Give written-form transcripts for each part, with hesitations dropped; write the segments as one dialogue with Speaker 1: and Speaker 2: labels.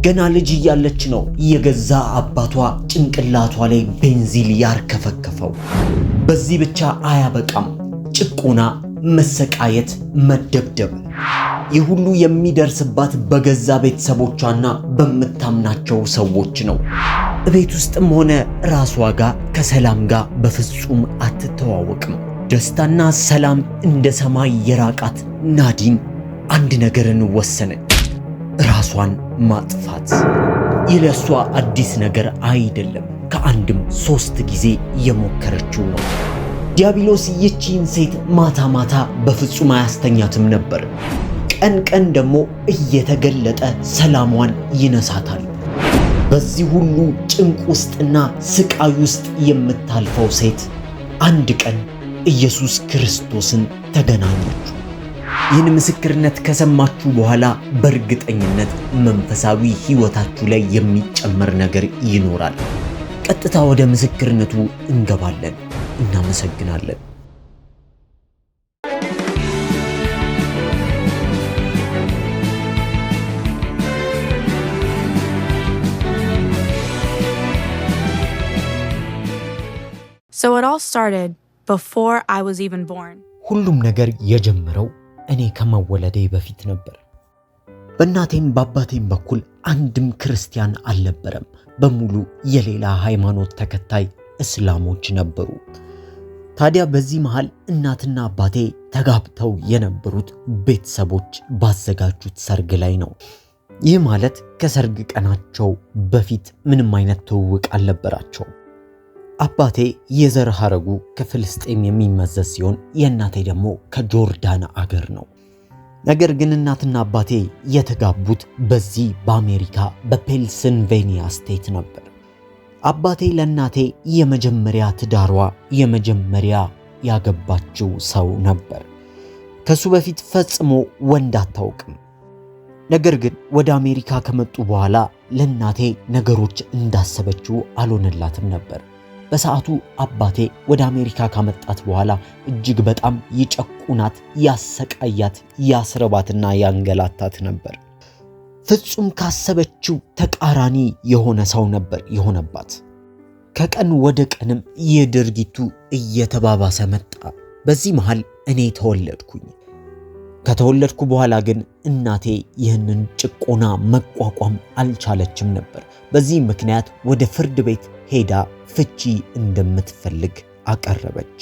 Speaker 1: ገና ልጅ እያለች ነው የገዛ አባቷ ጭንቅላቷ ላይ ቤንዚል ያርከፈከፈው። በዚህ ብቻ አያበቃም። ጭቆና፣ መሰቃየት፣ መደብደብ፣ ይህ ሁሉ የሚደርስባት በገዛ ቤተሰቦቿና በምታምናቸው ሰዎች ነው። ቤት ውስጥም ሆነ ራሷ ጋር ከሰላም ጋር በፍጹም አትተዋወቅም። ደስታና ሰላም እንደ ሰማይ የራቃት ናዲን አንድ ነገርን ወሰነች፣ ራሷን ማጥፋት። ይህ ለሷ አዲስ ነገር አይደለም። ከአንድም 3 ጊዜ የሞከረችው ነው። ዲያብሎስ ይህችን ሴት ማታ ማታ በፍጹም አያስተኛትም ነበር። ቀን ቀን ደግሞ እየተገለጠ ሰላሟን ይነሳታል። በዚህ ሁሉ ጭንቅ ውስጥና ስቃይ ውስጥ የምታልፈው ሴት አንድ ቀን ኢየሱስ ክርስቶስን ተገናኘችው። ይህን ምስክርነት ከሰማችሁ በኋላ በእርግጠኝነት መንፈሳዊ ሕይወታችሁ ላይ የሚጨመር ነገር ይኖራል። ቀጥታ ወደ ምስክርነቱ እንገባለን። እናመሰግናለን።
Speaker 2: So it all started before I was even born.
Speaker 1: ሁሉም ነገር የጀመረው እኔ ከመወለዴ በፊት ነበር። በእናቴም በአባቴም በኩል አንድም ክርስቲያን አልነበረም። በሙሉ የሌላ ሃይማኖት ተከታይ እስላሞች ነበሩ። ታዲያ በዚህ መሃል እናትና አባቴ ተጋብተው የነበሩት ቤተሰቦች ባዘጋጁት ሰርግ ላይ ነው። ይህ ማለት ከሰርግ ቀናቸው በፊት ምንም አይነት ትውውቅ አልነበራቸውም። አባቴ የዘር ሐረጉ ከፍልስጤም የሚመዘዝ ሲሆን የእናቴ ደግሞ ከጆርዳን አገር ነው። ነገር ግን እናትና አባቴ የተጋቡት በዚህ በአሜሪካ በፔንስልቬኒያ ስቴት ነበር። አባቴ ለእናቴ የመጀመሪያ ትዳሯ የመጀመሪያ ያገባችው ሰው ነበር። ከሱ በፊት ፈጽሞ ወንድ አታውቅም። ነገር ግን ወደ አሜሪካ ከመጡ በኋላ ለእናቴ ነገሮች እንዳሰበችው አልሆነላትም ነበር። በሰዓቱ አባቴ ወደ አሜሪካ ካመጣት በኋላ እጅግ በጣም ይጨቁናት፣ ያሰቃያት፣ ያስረባትና ያንገላታት ነበር። ፍጹም ካሰበችው ተቃራኒ የሆነ ሰው ነበር የሆነባት። ከቀን ወደ ቀንም የድርጊቱ እየተባባሰ መጣ። በዚህ መሃል እኔ ተወለድኩኝ። ከተወለድኩ በኋላ ግን እናቴ ይህንን ጭቆና መቋቋም አልቻለችም ነበር። በዚህ ምክንያት ወደ ፍርድ ቤት ሄዳ ፍቺ እንደምትፈልግ አቀረበች።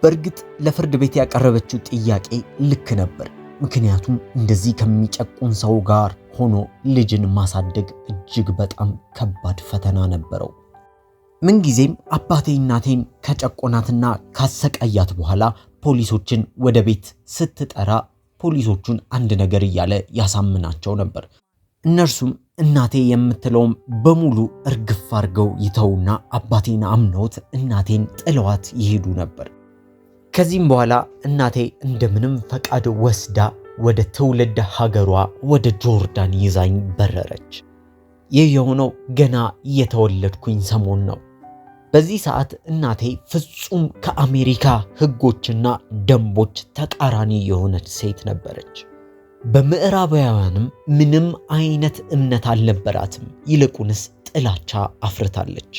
Speaker 1: በእርግጥ ለፍርድ ቤት ያቀረበችው ጥያቄ ልክ ነበር። ምክንያቱም እንደዚህ ከሚጨቁን ሰው ጋር ሆኖ ልጅን ማሳደግ እጅግ በጣም ከባድ ፈተና ነበረው። ምንጊዜም አባቴ እናቴን ከጨቆናትና ካሰቃያት በኋላ ፖሊሶችን ወደ ቤት ስትጠራ ፖሊሶቹን አንድ ነገር እያለ ያሳምናቸው ነበር። እነርሱም እናቴ የምትለውም በሙሉ እርግፍ አድርገው ይተውና አባቴን አምነውት እናቴን ጥለዋት ይሄዱ ነበር። ከዚህም በኋላ እናቴ እንደምንም ፈቃድ ወስዳ ወደ ትውልድ ሀገሯ ወደ ጆርዳን ይዛኝ በረረች። ይህ የሆነው ገና የተወለድኩኝ ሰሞን ነው። በዚህ ሰዓት እናቴ ፍጹም ከአሜሪካ ሕጎችና ደንቦች ተቃራኒ የሆነች ሴት ነበረች። በምዕራባውያንም ምንም አይነት እምነት አልነበራትም። ይልቁንስ ጥላቻ አፍርታለች።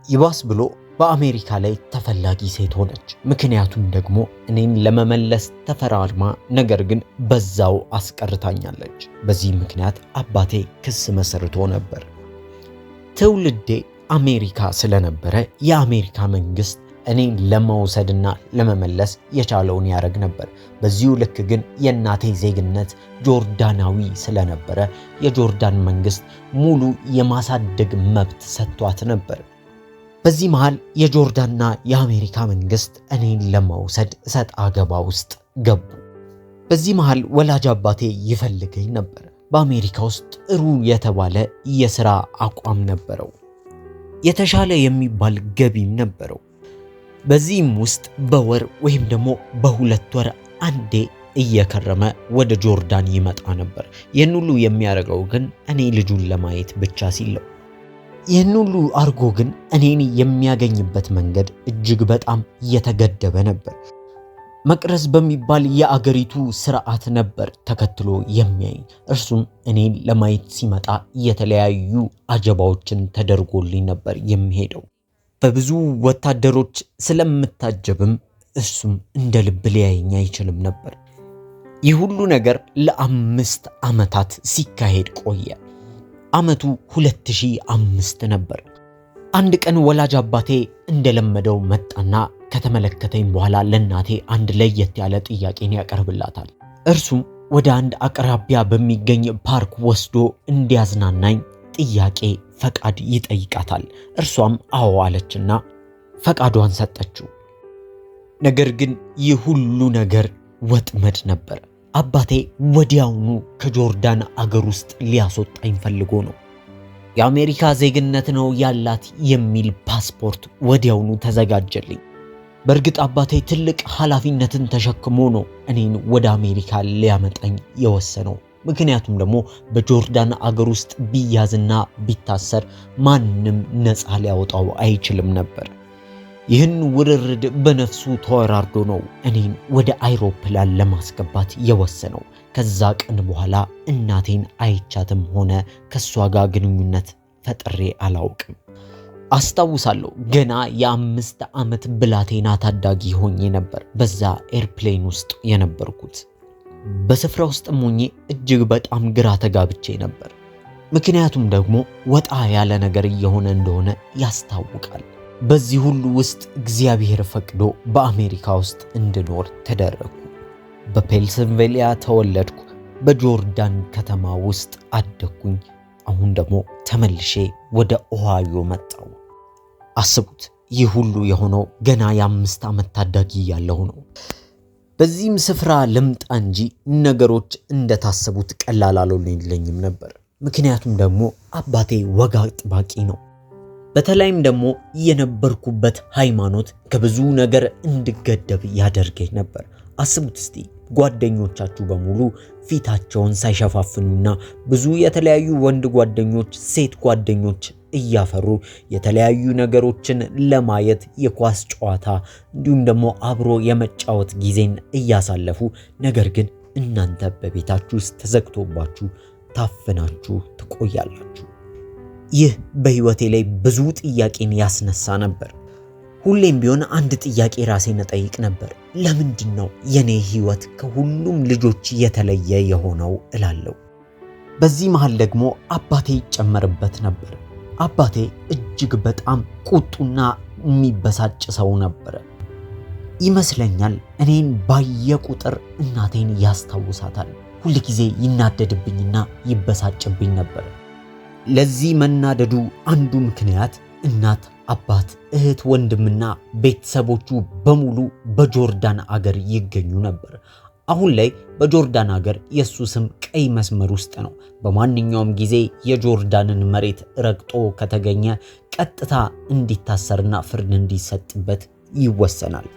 Speaker 1: ይባስ ብሎ በአሜሪካ ላይ ተፈላጊ ሴት ሆነች። ምክንያቱም ደግሞ እኔን ለመመለስ ተፈራርማ፣ ነገር ግን በዛው አስቀርታኛለች። በዚህ ምክንያት አባቴ ክስ መስርቶ ነበር። ትውልዴ አሜሪካ ስለነበረ የአሜሪካ መንግስት እኔን ለመውሰድና ለመመለስ የቻለውን ያደርግ ነበር። በዚሁ ልክ ግን የእናቴ ዜግነት ጆርዳናዊ ስለነበረ የጆርዳን መንግስት ሙሉ የማሳደግ መብት ሰጥቷት ነበር። በዚህ መሃል የጆርዳንና የአሜሪካ መንግስት እኔን ለመውሰድ እሰጥ አገባ ውስጥ ገቡ። በዚህ መሃል ወላጅ አባቴ ይፈልገኝ ነበር። በአሜሪካ ውስጥ ጥሩ የተባለ የሥራ አቋም ነበረው። የተሻለ የሚባል ገቢም ነበረው። በዚህም ውስጥ በወር ወይም ደግሞ በ2 ወር አንዴ እየከረመ ወደ ጆርዳን ይመጣ ነበር። ይህን ሁሉ የሚያደርገው ግን እኔ ልጁን ለማየት ብቻ ሲል ነው። ይህን ሁሉ አርጎ ግን እኔን የሚያገኝበት መንገድ እጅግ በጣም የተገደበ ነበር። መቅረዝ በሚባል የአገሪቱ ስርዓት ነበር ተከትሎ የሚያይ። እርሱም እኔን ለማየት ሲመጣ የተለያዩ አጀባዎችን ተደርጎልኝ ነበር የሚሄደው። በብዙ ወታደሮች ስለምታጀብም እርሱም እንደ ልብ ሊያየኝ አይችልም ነበር። ይህ ሁሉ ነገር ለ5 ዓመታት ሲካሄድ ቆየ። ዓመቱ 2005 ነበር። አንድ ቀን ወላጅ አባቴ እንደለመደው መጣና ከተመለከተኝ በኋላ ለእናቴ አንድ ለየት ያለ ጥያቄን ያቀርብላታል። እርሱም ወደ አንድ አቅራቢያ በሚገኝ ፓርክ ወስዶ እንዲያዝናናኝ ጥያቄ ፈቃድ ይጠይቃታል። እርሷም አዎ አለችና ፈቃዷን ሰጠችው። ነገር ግን ይህ ሁሉ ነገር ወጥመድ ነበር። አባቴ ወዲያውኑ ከጆርዳን አገር ውስጥ ሊያስወጣኝ ፈልጎ ነው። የአሜሪካ ዜግነት ነው ያላት የሚል ፓስፖርት ወዲያውኑ ተዘጋጀልኝ። በእርግጥ አባቴ ትልቅ ኃላፊነትን ተሸክሞ ነው እኔን ወደ አሜሪካ ሊያመጣኝ የወሰነው። ምክንያቱም ደግሞ በጆርዳን አገር ውስጥ ቢያዝና ቢታሰር ማንም ነፃ ሊያወጣው አይችልም ነበር። ይህን ውርርድ በነፍሱ ተወራርዶ ነው እኔን ወደ አይሮፕላን ለማስገባት የወሰነው። ከዛ ቀን በኋላ እናቴን አይቻትም ሆነ ከሷ ጋር ግንኙነት ፈጥሬ አላውቅም። አስታውሳለሁ ገና የ5 ዓመት ብላቴና ታዳጊ ሆኜ ነበር በዛ ኤርፕሌን ውስጥ የነበርኩት። በስፍራ ውስጥም ሆኜ እጅግ በጣም ግራ ተጋብቼ ነበር። ምክንያቱም ደግሞ ወጣ ያለ ነገር እየሆነ እንደሆነ ያስታውቃል። በዚህ ሁሉ ውስጥ እግዚአብሔር ፈቅዶ በአሜሪካ ውስጥ እንድኖር ተደረኩ። በፔንስልቬንያ ተወለድኩ። በጆርዳን ከተማ ውስጥ አደግኩኝ። አሁን ደግሞ ተመልሼ ወደ ኦሃዮ መጣሁ። አስቡት፣ ይህ ሁሉ የሆነው ገና የ5 ዓመት ታዳጊ ያለሁ ነው። በዚህም ስፍራ ልምጣ እንጂ ነገሮች እንደታሰቡት ቀላል አልሆነልኝም ነበር። ምክንያቱም ደግሞ አባቴ ወግ አጥባቂ ነው። በተለይም ደግሞ የነበርኩበት ሃይማኖት ከብዙ ነገር እንድገደብ ያደርገኝ ነበር። አስቡት እስቲ ጓደኞቻችሁ በሙሉ ፊታቸውን ሳይሸፋፍኑና ብዙ የተለያዩ ወንድ ጓደኞች፣ ሴት ጓደኞች እያፈሩ የተለያዩ ነገሮችን ለማየት የኳስ ጨዋታ እንዲሁም ደግሞ አብሮ የመጫወት ጊዜን እያሳለፉ፣ ነገር ግን እናንተ በቤታችሁ ውስጥ ተዘግቶባችሁ ታፍናችሁ ትቆያላችሁ። ይህ በህይወቴ ላይ ብዙ ጥያቄን ያስነሳ ነበር። ሁሌም ቢሆን አንድ ጥያቄ ራሴን እጠይቅ ነበር። ለምንድን ነው የኔ ህይወት ከሁሉም ልጆች የተለየ የሆነው እላለሁ። በዚህ መሃል ደግሞ አባቴ ይጨመርበት ነበር። አባቴ እጅግ በጣም ቁጡና የሚበሳጭ ሰው ነበር። ይመስለኛል እኔን ባየ ቁጥር እናቴን ያስታውሳታል። ሁል ጊዜ ይናደድብኝና ይበሳጭብኝ ነበር። ለዚህ መናደዱ አንዱ ምክንያት እናት፣ አባት፣ እህት፣ ወንድምና ቤተሰቦቹ በሙሉ በጆርዳን አገር ይገኙ ነበር። አሁን ላይ በጆርዳን አገር የሱ ስም ቀይ መስመር ውስጥ ነው። በማንኛውም ጊዜ የጆርዳንን መሬት ረግጦ ከተገኘ ቀጥታ እንዲታሰርና ፍርድ እንዲሰጥበት ይወሰናል።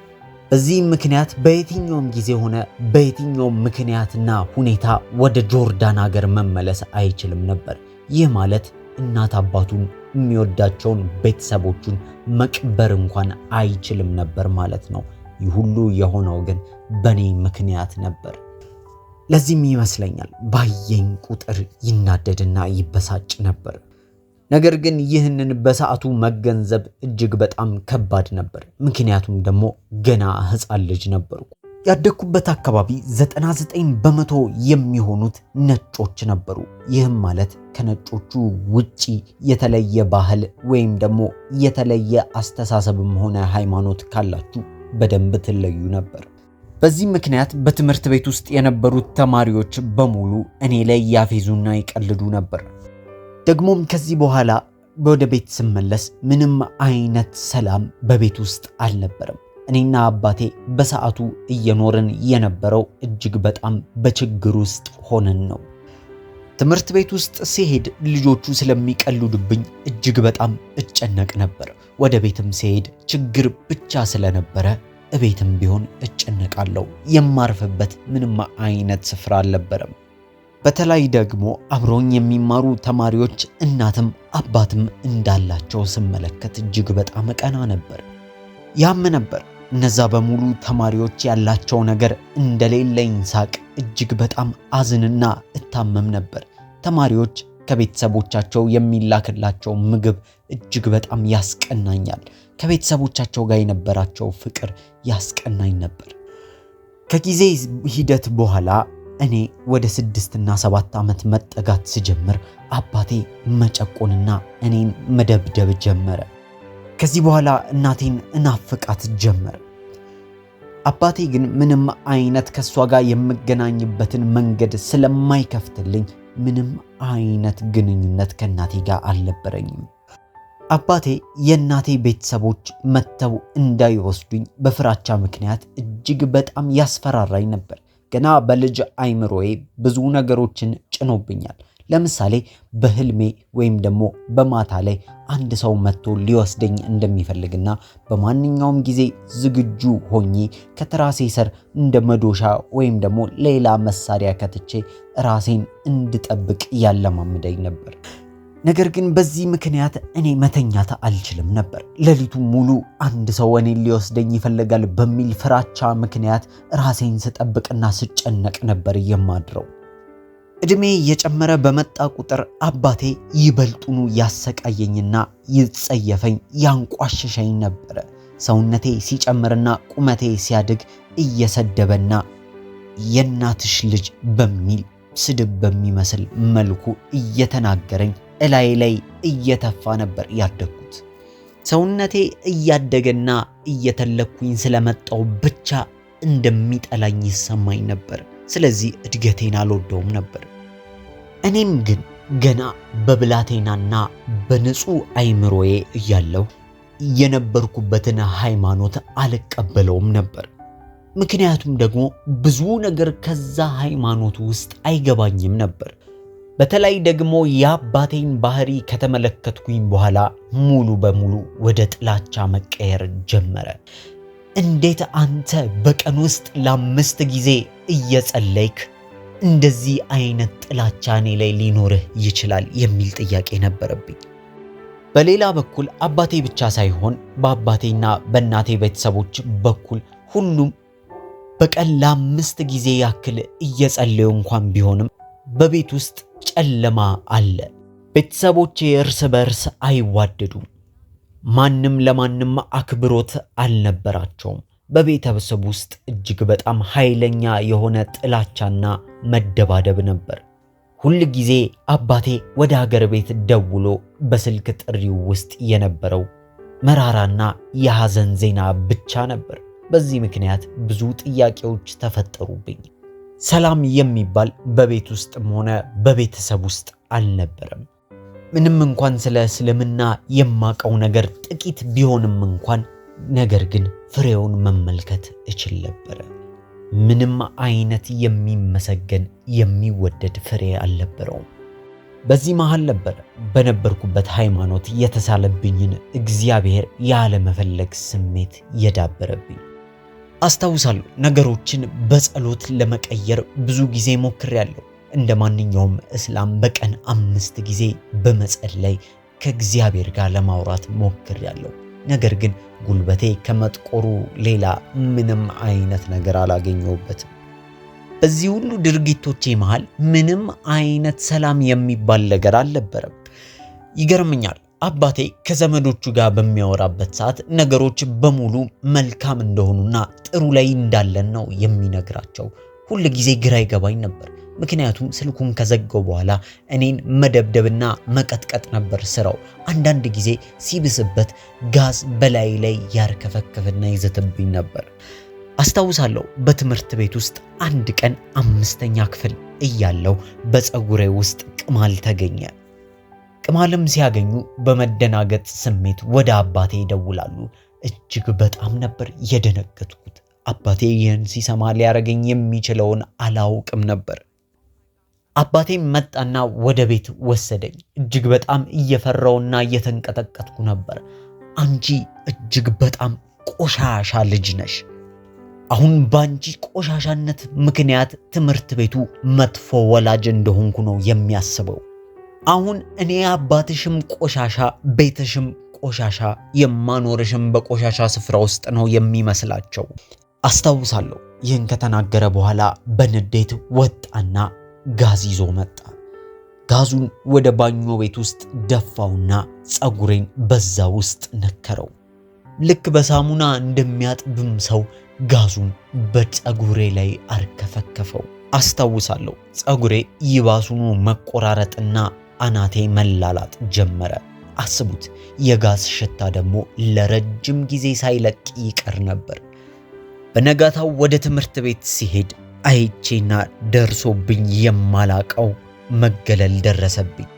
Speaker 1: በዚህ ምክንያት በየትኛውም ጊዜ ሆነ በየትኛውም ምክንያትና ሁኔታ ወደ ጆርዳን አገር መመለስ አይችልም ነበር። ይህ ማለት እናት አባቱን የሚወዳቸውን ቤተሰቦቹን መቅበር እንኳን አይችልም ነበር ማለት ነው። ይህ ሁሉ የሆነው ግን በኔ ምክንያት ነበር። ለዚህም ይመስለኛል ባየኝ ቁጥር ይናደድና ይበሳጭ ነበር። ነገር ግን ይህንን በሰዓቱ መገንዘብ እጅግ በጣም ከባድ ነበር። ምክንያቱም ደግሞ ገና ሕፃን ልጅ ነበርኩ። ያደግኩበት አካባቢ 99% የሚሆኑት ነጮች ነበሩ። ይህም ማለት ከነጮቹ ውጪ የተለየ ባህል ወይም ደግሞ የተለየ አስተሳሰብም ሆነ ሃይማኖት ካላችሁ በደንብ ትለዩ ነበር። በዚህ ምክንያት በትምህርት ቤት ውስጥ የነበሩት ተማሪዎች በሙሉ እኔ ላይ ያፌዙና ይቀልዱ ነበር። ደግሞም ከዚህ በኋላ ወደ ቤት ስመለስ ምንም አይነት ሰላም በቤት ውስጥ አልነበረም። እኔና አባቴ በሰዓቱ እየኖርን የነበረው እጅግ በጣም በችግር ውስጥ ሆነን ነው። ትምህርት ቤት ውስጥ ሲሄድ ልጆቹ ስለሚቀልዱብኝ እጅግ በጣም እጨነቅ ነበር። ወደ ቤትም ሲሄድ ችግር ብቻ ስለነበረ እቤትም ቢሆን እጨነቃለሁ። የማርፍበት ምንም አይነት ስፍራ አልነበረም። በተለይ ደግሞ አብረውኝ የሚማሩ ተማሪዎች እናትም አባትም እንዳላቸው ስመለከት እጅግ በጣም ቀና ነበር፣ ያም ነበር። እነዛ በሙሉ ተማሪዎች ያላቸው ነገር እንደሌለኝ ሳቅ እጅግ በጣም አዝንና እታመም ነበር። ተማሪዎች ከቤተሰቦቻቸው የሚላክላቸው ምግብ እጅግ በጣም ያስቀናኛል። ከቤተሰቦቻቸው ጋር የነበራቸው ፍቅር ያስቀናኝ ነበር። ከጊዜ ሂደት በኋላ እኔ ወደ 6 እና 7 ዓመት መጠጋት ስጀምር አባቴ መጨቆንና እኔን መደብደብ ጀመረ። ከዚህ በኋላ እናቴን እናፍቃት ጀመረ። አባቴ ግን ምንም አይነት ከሷ ጋር የምገናኝበትን መንገድ ስለማይከፍትልኝ ምንም አይነት ግንኙነት ከእናቴ ጋር አልነበረኝም። አባቴ የእናቴ ቤተሰቦች መተው እንዳይወስዱኝ በፍራቻ ምክንያት እጅግ በጣም ያስፈራራኝ ነበር። ገና በልጅ አይምሮዬ ብዙ ነገሮችን ጭኖብኛል። ለምሳሌ በህልሜ ወይም ደግሞ በማታ ላይ አንድ ሰው መጥቶ ሊወስደኝ እንደሚፈልግና በማንኛውም ጊዜ ዝግጁ ሆኜ ከትራሴ ስር እንደ መዶሻ ወይም ደግሞ ሌላ መሳሪያ ከትቼ ራሴን እንድጠብቅ ያለማምደኝ ነበር። ነገር ግን በዚህ ምክንያት እኔ መተኛት አልችልም ነበር። ሌሊቱ ሙሉ አንድ ሰው እኔን ሊወስደኝ ይፈልጋል በሚል ፍራቻ ምክንያት ራሴን ስጠብቅና ስጨነቅ ነበር የማድረው። እድሜ እየጨመረ በመጣ ቁጥር አባቴ ይበልጡኑ ያሰቃየኝና ይጸየፈኝ ያንቋሽሸኝ ነበር። ሰውነቴ ሲጨምርና ቁመቴ ሲያድግ እየሰደበና የእናትሽ ልጅ በሚል ስድብ በሚመስል መልኩ እየተናገረኝ እላይ ላይ እየተፋ ነበር ያደግኩት። ሰውነቴ እያደገና እየተለኩኝ ስለመጣው ብቻ እንደሚጠላኝ ይሰማኝ ነበር። ስለዚህ እድገቴን አልወደውም ነበር። እኔም ግን ገና በብላቴናና በንጹህ አይምሮዬ እያለሁ የነበርኩበትን ሃይማኖት አልቀበለውም ነበር። ምክንያቱም ደግሞ ብዙ ነገር ከዛ ሃይማኖት ውስጥ አይገባኝም ነበር። በተለይ ደግሞ የአባቴን ባህሪ ከተመለከትኩኝ በኋላ ሙሉ በሙሉ ወደ ጥላቻ መቀየር ጀመረ። እንዴት አንተ በቀን ውስጥ ለ5 ጊዜ እየጸለይክ እንደዚህ አይነት ጥላቻ እኔ ላይ ሊኖርህ ይችላል የሚል ጥያቄ ነበረብኝ። በሌላ በኩል አባቴ ብቻ ሳይሆን በአባቴና በእናቴ ቤተሰቦች በኩል ሁሉም በቀን ለ5 ጊዜ ያክል እየጸለዩ እንኳን ቢሆንም በቤት ውስጥ ጨለማ አለ። ቤተሰቦቼ እርስ በርስ አይዋደዱም። ማንም ለማንም አክብሮት አልነበራቸውም። በቤተሰብ ውስጥ እጅግ በጣም ኃይለኛ የሆነ ጥላቻና መደባደብ ነበር። ሁል ጊዜ አባቴ ወደ ሀገር ቤት ደውሎ በስልክ ጥሪው ውስጥ የነበረው መራራና የሐዘን ዜና ብቻ ነበር። በዚህ ምክንያት ብዙ ጥያቄዎች ተፈጠሩብኝ። ሰላም የሚባል በቤት ውስጥም ሆነ በቤተሰብ ውስጥ አልነበረም። ምንም እንኳን ስለ እስልምና የማቀው ነገር ጥቂት ቢሆንም እንኳን ነገር ግን ፍሬውን መመልከት እችል ነበር። ምንም አይነት የሚመሰገን የሚወደድ ፍሬ አልነበረውም። በዚህ መሃል ነበር በነበርኩበት ሃይማኖት የተሳለብኝን እግዚአብሔር ያለመፈለግ ስሜት የዳበረብኝ። አስታውሳለሁ ነገሮችን በጸሎት ለመቀየር ብዙ ጊዜ ሞክሬያለሁ። እንደ ማንኛውም እስላም በቀን 5 ጊዜ በመጸለይ ከእግዚአብሔር ጋር ለማውራት ሞክሬያለሁ። ነገር ግን ጉልበቴ ከመጥቆሩ ሌላ ምንም አይነት ነገር አላገኘሁበትም። በዚህ ሁሉ ድርጊቶቼ መሃል ምንም አይነት ሰላም የሚባል ነገር አልነበረም። ይገርመኛል። አባቴ ከዘመዶቹ ጋር በሚያወራበት ሰዓት ነገሮች በሙሉ መልካም እንደሆኑና ጥሩ ላይ እንዳለን ነው የሚነግራቸው። ሁል ጊዜ ግራ ይገባኝ ነበር። ምክንያቱም ስልኩን ከዘጋው በኋላ እኔን መደብደብና መቀጥቀጥ ነበር ስራው። አንዳንድ ጊዜ ሲብስበት ጋዝ በላይ ላይ ያርከፈከፈና ይዘትብኝ ነበር። አስታውሳለሁ በትምህርት ቤት ውስጥ አንድ ቀን 5ኛ ክፍል እያለሁ በፀጉሬ ውስጥ ቅማል ተገኘ። ቅማልም ሲያገኙ በመደናገጥ ስሜት ወደ አባቴ ይደውላሉ። እጅግ በጣም ነበር የደነገጥኩት። አባቴ ይህን ሲሰማ ሊያረገኝ የሚችለውን አላውቅም ነበር። አባቴም መጣና ወደ ቤት ወሰደኝ። እጅግ በጣም እየፈራውና እየተንቀጠቀጥኩ ነበር። አንቺ እጅግ በጣም ቆሻሻ ልጅ ነሽ። አሁን ባንቺ ቆሻሻነት ምክንያት ትምህርት ቤቱ መጥፎ ወላጅ እንደሆንኩ ነው የሚያስበው። አሁን እኔ አባትሽም ቆሻሻ ቤትሽም ቆሻሻ የማኖርሽም በቆሻሻ ስፍራ ውስጥ ነው የሚመስላቸው። አስታውሳለሁ። ይህን ከተናገረ በኋላ በንዴት ወጣና ጋዝ ይዞ መጣ። ጋዙን ወደ ባኞ ቤት ውስጥ ደፋውና ፀጉሬን በዛ ውስጥ ነከረው። ልክ በሳሙና እንደሚያጥብም ሰው ጋዙን በፀጉሬ ላይ አርከፈከፈው። አስታውሳለሁ። ፀጉሬ ይባሱኑ መቆራረጥና አናቴ መላላጥ ጀመረ። አስቡት፣ የጋዝ ሽታ ደግሞ ለረጅም ጊዜ ሳይለቅ ይቀር ነበር። በነጋታው ወደ ትምህርት ቤት ሲሄድ አይቼና ደርሶብኝ የማላቀው መገለል ደረሰብኝ።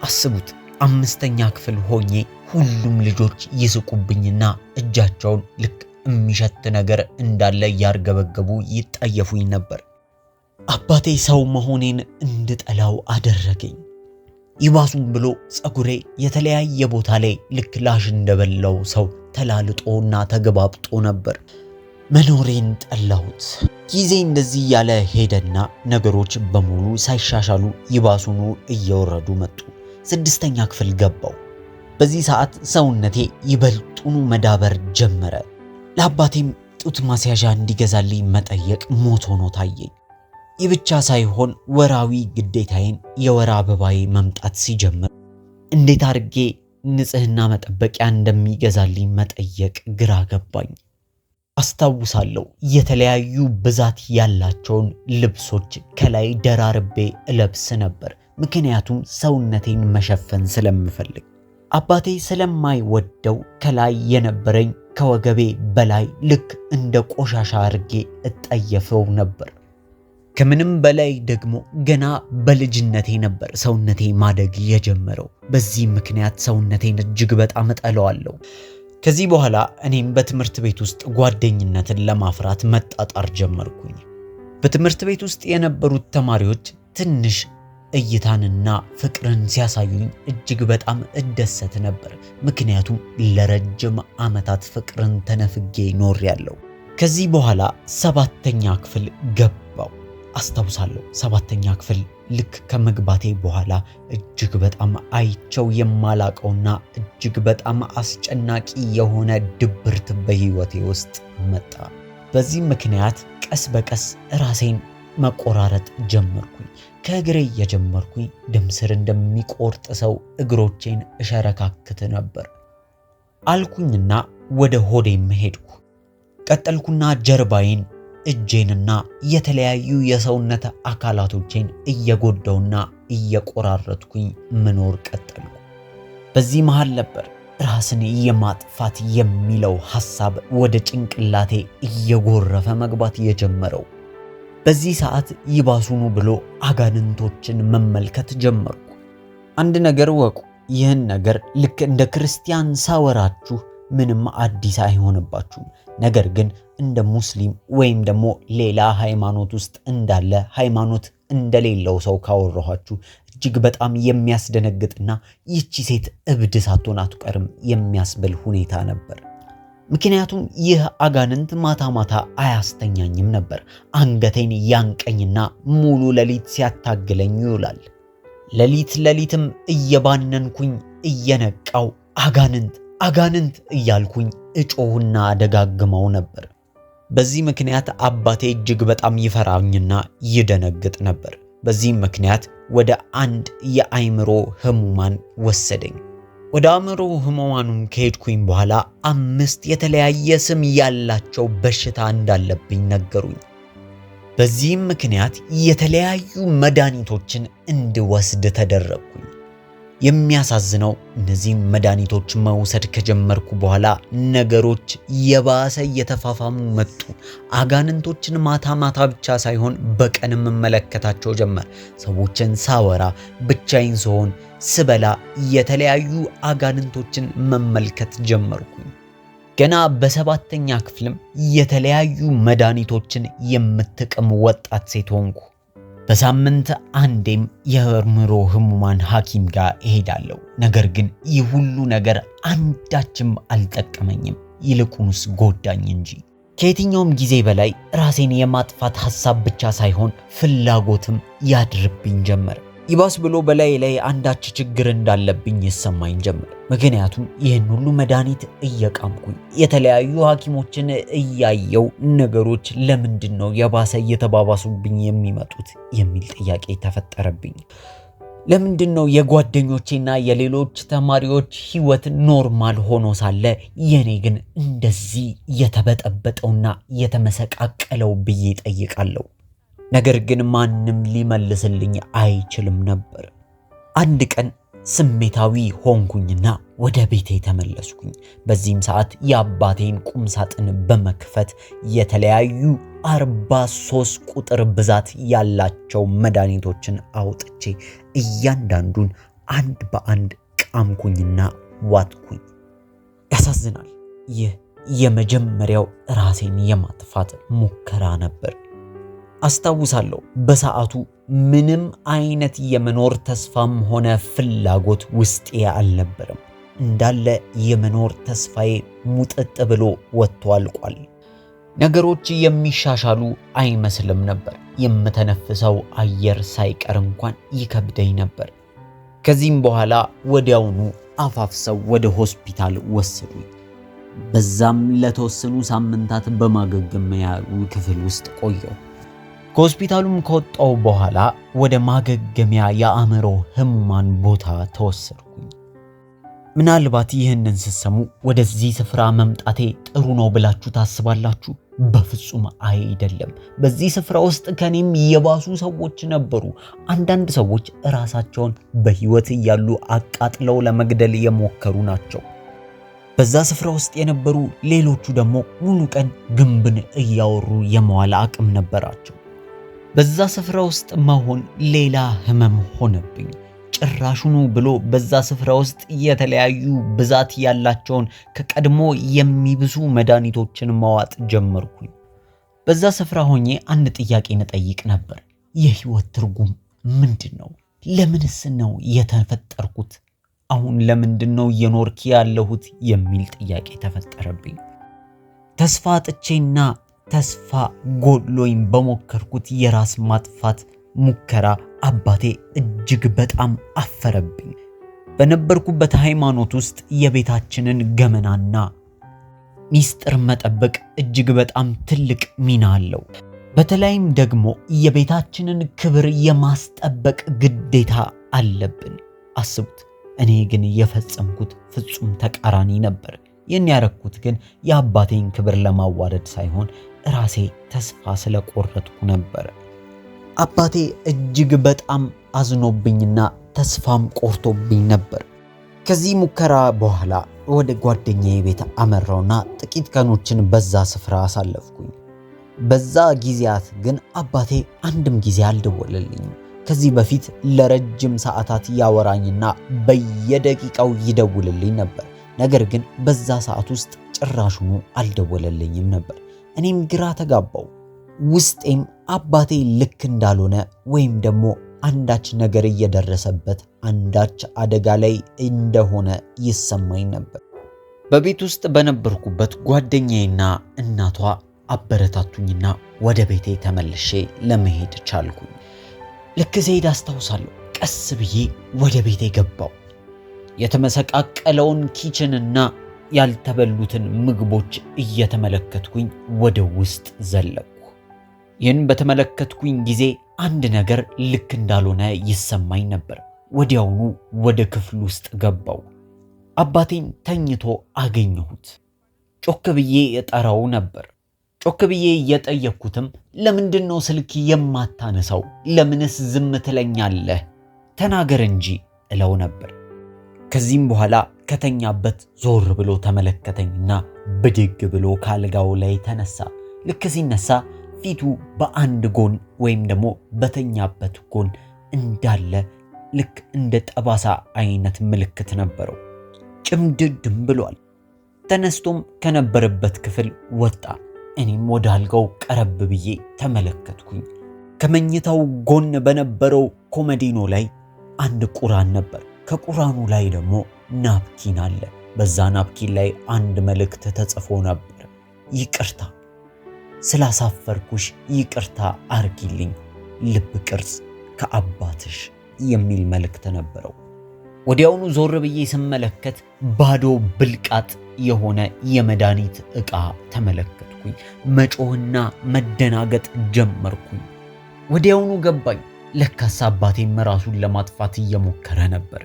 Speaker 1: አስቡት፣ 5ኛ ክፍል ሆኜ ሁሉም ልጆች ይስቁብኝና እጃቸውን ልክ የሚሸት ነገር እንዳለ ያርገበገቡ ይጣየፉኝ ነበር። አባቴ ሰው መሆኔን እንድጠላው አደረገኝ። ይባሱም ብሎ ፀጉሬ የተለያየ ቦታ ላይ ልክ ላሽ እንደበላው ሰው ተላልጦና ተገባብጦ ነበር። መኖሬን ጠላሁት። ጊዜ እንደዚህ ያለ ሄደና ነገሮች በሙሉ ሳይሻሻሉ ይባሱኑ እየወረዱ መጡ። 6ኛ ክፍል ገባው። በዚህ ሰዓት ሰውነቴ ይበልጡኑ መዳበር ጀመረ። ለአባቴም ጡት ማስያዣ እንዲገዛልኝ መጠየቅ ሞት ሆኖ ታየኝ። ይህ ብቻ ሳይሆን ወራዊ ግዴታዬን የወር አበባዬ መምጣት ሲጀምር እንዴት አድርጌ ንጽህና መጠበቂያ እንደሚገዛልኝ መጠየቅ ግራ ገባኝ። አስታውሳለሁ፣ የተለያዩ ብዛት ያላቸውን ልብሶች ከላይ ደራርቤ እለብስ ነበር፣ ምክንያቱም ሰውነቴን መሸፈን ስለምፈልግ። አባቴ ስለማይወደው ከላይ የነበረኝ ከወገቤ በላይ ልክ እንደ ቆሻሻ አድርጌ እጠየፈው ነበር። ከምንም በላይ ደግሞ ገና በልጅነቴ ነበር ሰውነቴ ማደግ የጀመረው። በዚህ ምክንያት ሰውነቴን እጅግ በጣም እጠላዋለሁ። ከዚህ በኋላ እኔም በትምህርት ቤት ውስጥ ጓደኝነትን ለማፍራት መጣጣር ጀመርኩኝ። በትምህርት ቤት ውስጥ የነበሩት ተማሪዎች ትንሽ እይታንና ፍቅርን ሲያሳዩኝ እጅግ በጣም እደሰት ነበር፣ ምክንያቱም ለረጅም ዓመታት ፍቅርን ተነፍጌ ኖሬያለሁ። ከዚህ በኋላ 7ኛ ክፍል ገባው። አስታውሳለሁ፣ 7ኛ ክፍል ልክ ከመግባቴ በኋላ እጅግ በጣም አይቸው የማላቀውና እጅግ በጣም አስጨናቂ የሆነ ድብርት በህይወቴ ውስጥ መጣ። በዚህ ምክንያት ቀስ በቀስ ራሴን መቆራረጥ ጀመርኩኝ። ከእግሬ የጀመርኩኝ ደም ስር እንደሚቆርጥ ሰው እግሮቼን እሸረካክት ነበር አልኩኝና ወደ ሆዴም ሄድኩ። ቀጠልኩና ጀርባዬን፣ እጄንና የተለያዩ የሰውነት አካላቶቼን እየጎዳውና እየቆራረጥኩኝ መኖር ቀጠልኩ። በዚህ መሃል ነበር ራስን የማጥፋት የሚለው ሐሳብ ወደ ጭንቅላቴ እየጎረፈ መግባት የጀመረው። በዚህ ሰዓት ይባሱኑ ብሎ አጋንንቶችን መመልከት ጀመርኩ። አንድ ነገር ወቁ፣ ይህን ነገር ልክ እንደ ክርስቲያን ሳወራችሁ ምንም አዲስ አይሆንባችሁም። ነገር ግን እንደ ሙስሊም ወይም ደግሞ ሌላ ሃይማኖት ውስጥ እንዳለ ሃይማኖት እንደሌለው ሰው ካወራኋችሁ እጅግ በጣም የሚያስደነግጥና ይህች ሴት እብድ ሳትሆን አትቀርም የሚያስብል ሁኔታ ነበር። ምክንያቱም ይህ አጋንንት ማታ ማታ አያስተኛኝም ነበር። አንገቴን ያንቀኝና ሙሉ ሌሊት ሲያታግለኝ ይውላል። ሌሊትም እየባነንኩኝ እየነቃው አጋንንት አጋንንት እያልኩኝ እጮህና ደጋግመው ነበር። በዚህ ምክንያት አባቴ እጅግ በጣም ይፈራኝና ይደነግጥ ነበር። በዚህ ምክንያት ወደ አንድ የአእምሮ ህሙማን ወሰደኝ። ወደ አእምሮ ህሙማኑም ከሄድኩኝ በኋላ 5 የተለያየ ስም ያላቸው በሽታ እንዳለብኝ ነገሩኝ። በዚህም ምክንያት የተለያዩ መድኃኒቶችን እንድወስድ ተደረግኩኝ። የሚያሳዝነው እነዚህ መድኃኒቶች መውሰድ ከጀመርኩ በኋላ ነገሮች የባሰ እየተፋፋሙ መጡ። አጋንንቶችን ማታ ማታ ብቻ ሳይሆን በቀንም መመለከታቸው ጀመር። ሰዎችን ሳወራ፣ ብቻዬን ስሆን፣ ስበላ የተለያዩ አጋንንቶችን መመልከት ጀመርኩኝ። ገና በ7ኛ ክፍልም የተለያዩ መድኃኒቶችን የምትቅም ወጣት ሴት ሆንኩ። በሳምንት አንዴም የአእምሮ ህሙማን ሐኪም ጋር እሄዳለሁ። ነገር ግን ይህ ሁሉ ነገር አንዳችም አልጠቀመኝም፣ ይልቁንስ ጎዳኝ እንጂ። ከየትኛውም ጊዜ በላይ ራሴን የማጥፋት ሐሳብ ብቻ ሳይሆን ፍላጎትም ያድርብኝ ጀመር። ይባስ ብሎ በላይ ላይ አንዳች ችግር እንዳለብኝ ይሰማኝ ጀመር። ምክንያቱም ይህን ሁሉ መድኃኒት እየቃምኩኝ የተለያዩ ሐኪሞችን እያየው ነገሮች ለምንድነው የባሰ እየተባባሱብኝ የሚመጡት የሚል ጥያቄ ተፈጠረብኝ። ለምንድነው የጓደኞቼና የሌሎች ተማሪዎች ህይወት ኖርማል ሆኖ ሳለ የኔ ግን እንደዚህ የተበጠበጠውና የተመሰቃቀለው ብዬ ጠይቃለሁ። ነገር ግን ማንም ሊመልስልኝ አይችልም ነበር። አንድ ቀን ስሜታዊ ሆንኩኝና ወደ ቤቴ ተመለስኩኝ። በዚህም ሰዓት የአባቴን ቁም ሳጥን በመክፈት የተለያዩ 43 ቁጥር ብዛት ያላቸው መድኃኒቶችን አውጥቼ እያንዳንዱን አንድ በአንድ ቃምኩኝና ዋጥኩኝ። ያሳዝናል። ይህ የመጀመሪያው ራሴን የማጥፋት ሙከራ ነበር። አስታውሳለሁ በሰዓቱ ምንም አይነት የመኖር ተስፋም ሆነ ፍላጎት ውስጤ አልነበረም። እንዳለ የመኖር ተስፋዬ ሙጥጥ ብሎ ወጥቶ አልቋል። ነገሮች የሚሻሻሉ አይመስልም ነበር። የምተነፍሰው አየር ሳይቀር እንኳን ይከብደኝ ነበር። ከዚህም በኋላ ወዲያውኑ አፋፍሰው ወደ ሆስፒታል ወሰዱኝ። በዛም ለተወሰኑ ሳምንታት በማገገሚያ ክፍል ውስጥ ቆየሁ። ከሆስፒታሉም ከወጣሁ በኋላ ወደ ማገገሚያ የአእምሮ ህሙማን ቦታ ተወሰድኩኝ። ምናልባት ይህንን ስትሰሙ ወደዚህ ስፍራ መምጣቴ ጥሩ ነው ብላችሁ ታስባላችሁ? በፍጹም አይደለም። በዚህ ስፍራ ውስጥ ከኔም የባሱ ሰዎች ነበሩ። አንዳንድ ሰዎች ራሳቸውን በህይወት እያሉ አቃጥለው ለመግደል የሞከሩ ናቸው። በዛ ስፍራ ውስጥ የነበሩ ሌሎቹ ደግሞ ሙሉ ቀን ግንብን እያወሩ የመዋል አቅም ነበራቸው። በዛ ስፍራ ውስጥ መሆን ሌላ ህመም ሆነብኝ። ጭራሹኑ ብሎ በዛ ስፍራ ውስጥ የተለያዩ ብዛት ያላቸውን ከቀድሞ የሚብሱ መድኃኒቶችን ማዋጥ ጀመርኩኝ። በዛ ስፍራ ሆኜ አንድ ጥያቄ እንጠይቅ ነበር። የህይወት ትርጉም ምንድነው? ለምንስ ነው የተፈጠርኩት? አሁን ለምንድነው እየኖርኩ ያለሁት የሚል ጥያቄ ተፈጠረብኝ። ተስፋ አጥቼና ተስፋ ጎድሎኝ በሞከርኩት የራስ ማጥፋት ሙከራ አባቴ እጅግ በጣም አፈረብኝ። በነበርኩበት ሃይማኖት ውስጥ የቤታችንን ገመናና ሚስጥር መጠበቅ እጅግ በጣም ትልቅ ሚና አለው። በተለይም ደግሞ የቤታችንን ክብር የማስጠበቅ ግዴታ አለብን። አስቡት። እኔ ግን የፈጸምኩት ፍጹም ተቃራኒ ነበር። ይህን ያረኩት ግን የአባቴን ክብር ለማዋረድ ሳይሆን ራሴ ተስፋ ስለቆረጥኩ ነበር። አባቴ እጅግ በጣም አዝኖብኝና ተስፋም ቆርጦብኝ ነበር። ከዚህ ሙከራ በኋላ ወደ ጓደኛዬ ቤት አመራውና ጥቂት ቀኖችን በዛ ስፍራ አሳለፍኩኝ። በዛ ጊዜያት ግን አባቴ አንድም ጊዜ አልደወለልኝም። ከዚህ በፊት ለረጅም ሰዓታት ያወራኝና በየደቂቃው ይደውልልኝ ነበር። ነገር ግን በዛ ሰዓት ውስጥ ጭራሹኑ አልደወለልኝም ነበር። እኔም ግራ ተጋባው። ውስጤም አባቴ ልክ እንዳልሆነ ወይም ደግሞ አንዳች ነገር እየደረሰበት አንዳች አደጋ ላይ እንደሆነ ይሰማኝ ነበር። በቤት ውስጥ በነበርኩበት ጓደኛዬና እናቷ አበረታቱኝና ወደ ቤቴ ተመልሼ ለመሄድ ቻልኩኝ። ልክ ስሄድ አስታውሳለሁ፣ ቀስ ብዬ ወደ ቤቴ ገባው። የተመሰቃቀለውን ኪችንና ያልተበሉትን ምግቦች እየተመለከትኩኝ ወደ ውስጥ ዘለቅኩ። ይህን በተመለከትኩኝ ጊዜ አንድ ነገር ልክ እንዳልሆነ ይሰማኝ ነበር። ወዲያውኑ ወደ ክፍል ውስጥ ገባው። አባቴን ተኝቶ አገኘሁት። ጮክ ብዬ እጠራው ነበር። ጮክ ብዬ የጠየቅኩትም ለምንድነው ስልክ የማታነሳው? ለምንስ ዝም ትለኛለህ? ተናገር እንጂ እለው ነበር። ከዚህም በኋላ ከተኛበት ዞር ብሎ ተመለከተኝና ብድግ ብሎ ካልጋው ላይ ተነሳ። ልክ ሲነሳ ፊቱ በአንድ ጎን ወይም ደግሞ በተኛበት ጎን እንዳለ ልክ እንደ ጠባሳ አይነት ምልክት ነበረው። ጭምድድም ብሏል። ተነስቶም ከነበረበት ክፍል ወጣ። እኔም ወደ አልጋው ቀረብ ብዬ ተመለከትኩኝ። ከመኝታው ጎን በነበረው ኮመዲኖ ላይ አንድ ቁራን ነበር። ከቁራኑ ላይ ደግሞ ናፕኪን አለ። በዛ ናፕኪን ላይ አንድ መልእክት ተጽፎ ነበር። ይቅርታ ስላሳፈርኩሽ፣ ይቅርታ አርጊልኝ፣ ልብ ቅርጽ ከአባትሽ የሚል መልእክት ነበረው። ወዲያውኑ ዞር ብዬ ስመለከት ባዶ ብልቃጥ የሆነ የመድኃኒት ዕቃ ተመለከትኩኝ። መጮህና መደናገጥ ጀመርኩኝ። ወዲያውኑ ገባኝ፣ ለካስ አባቴም ራሱን ለማጥፋት እየሞከረ ነበር።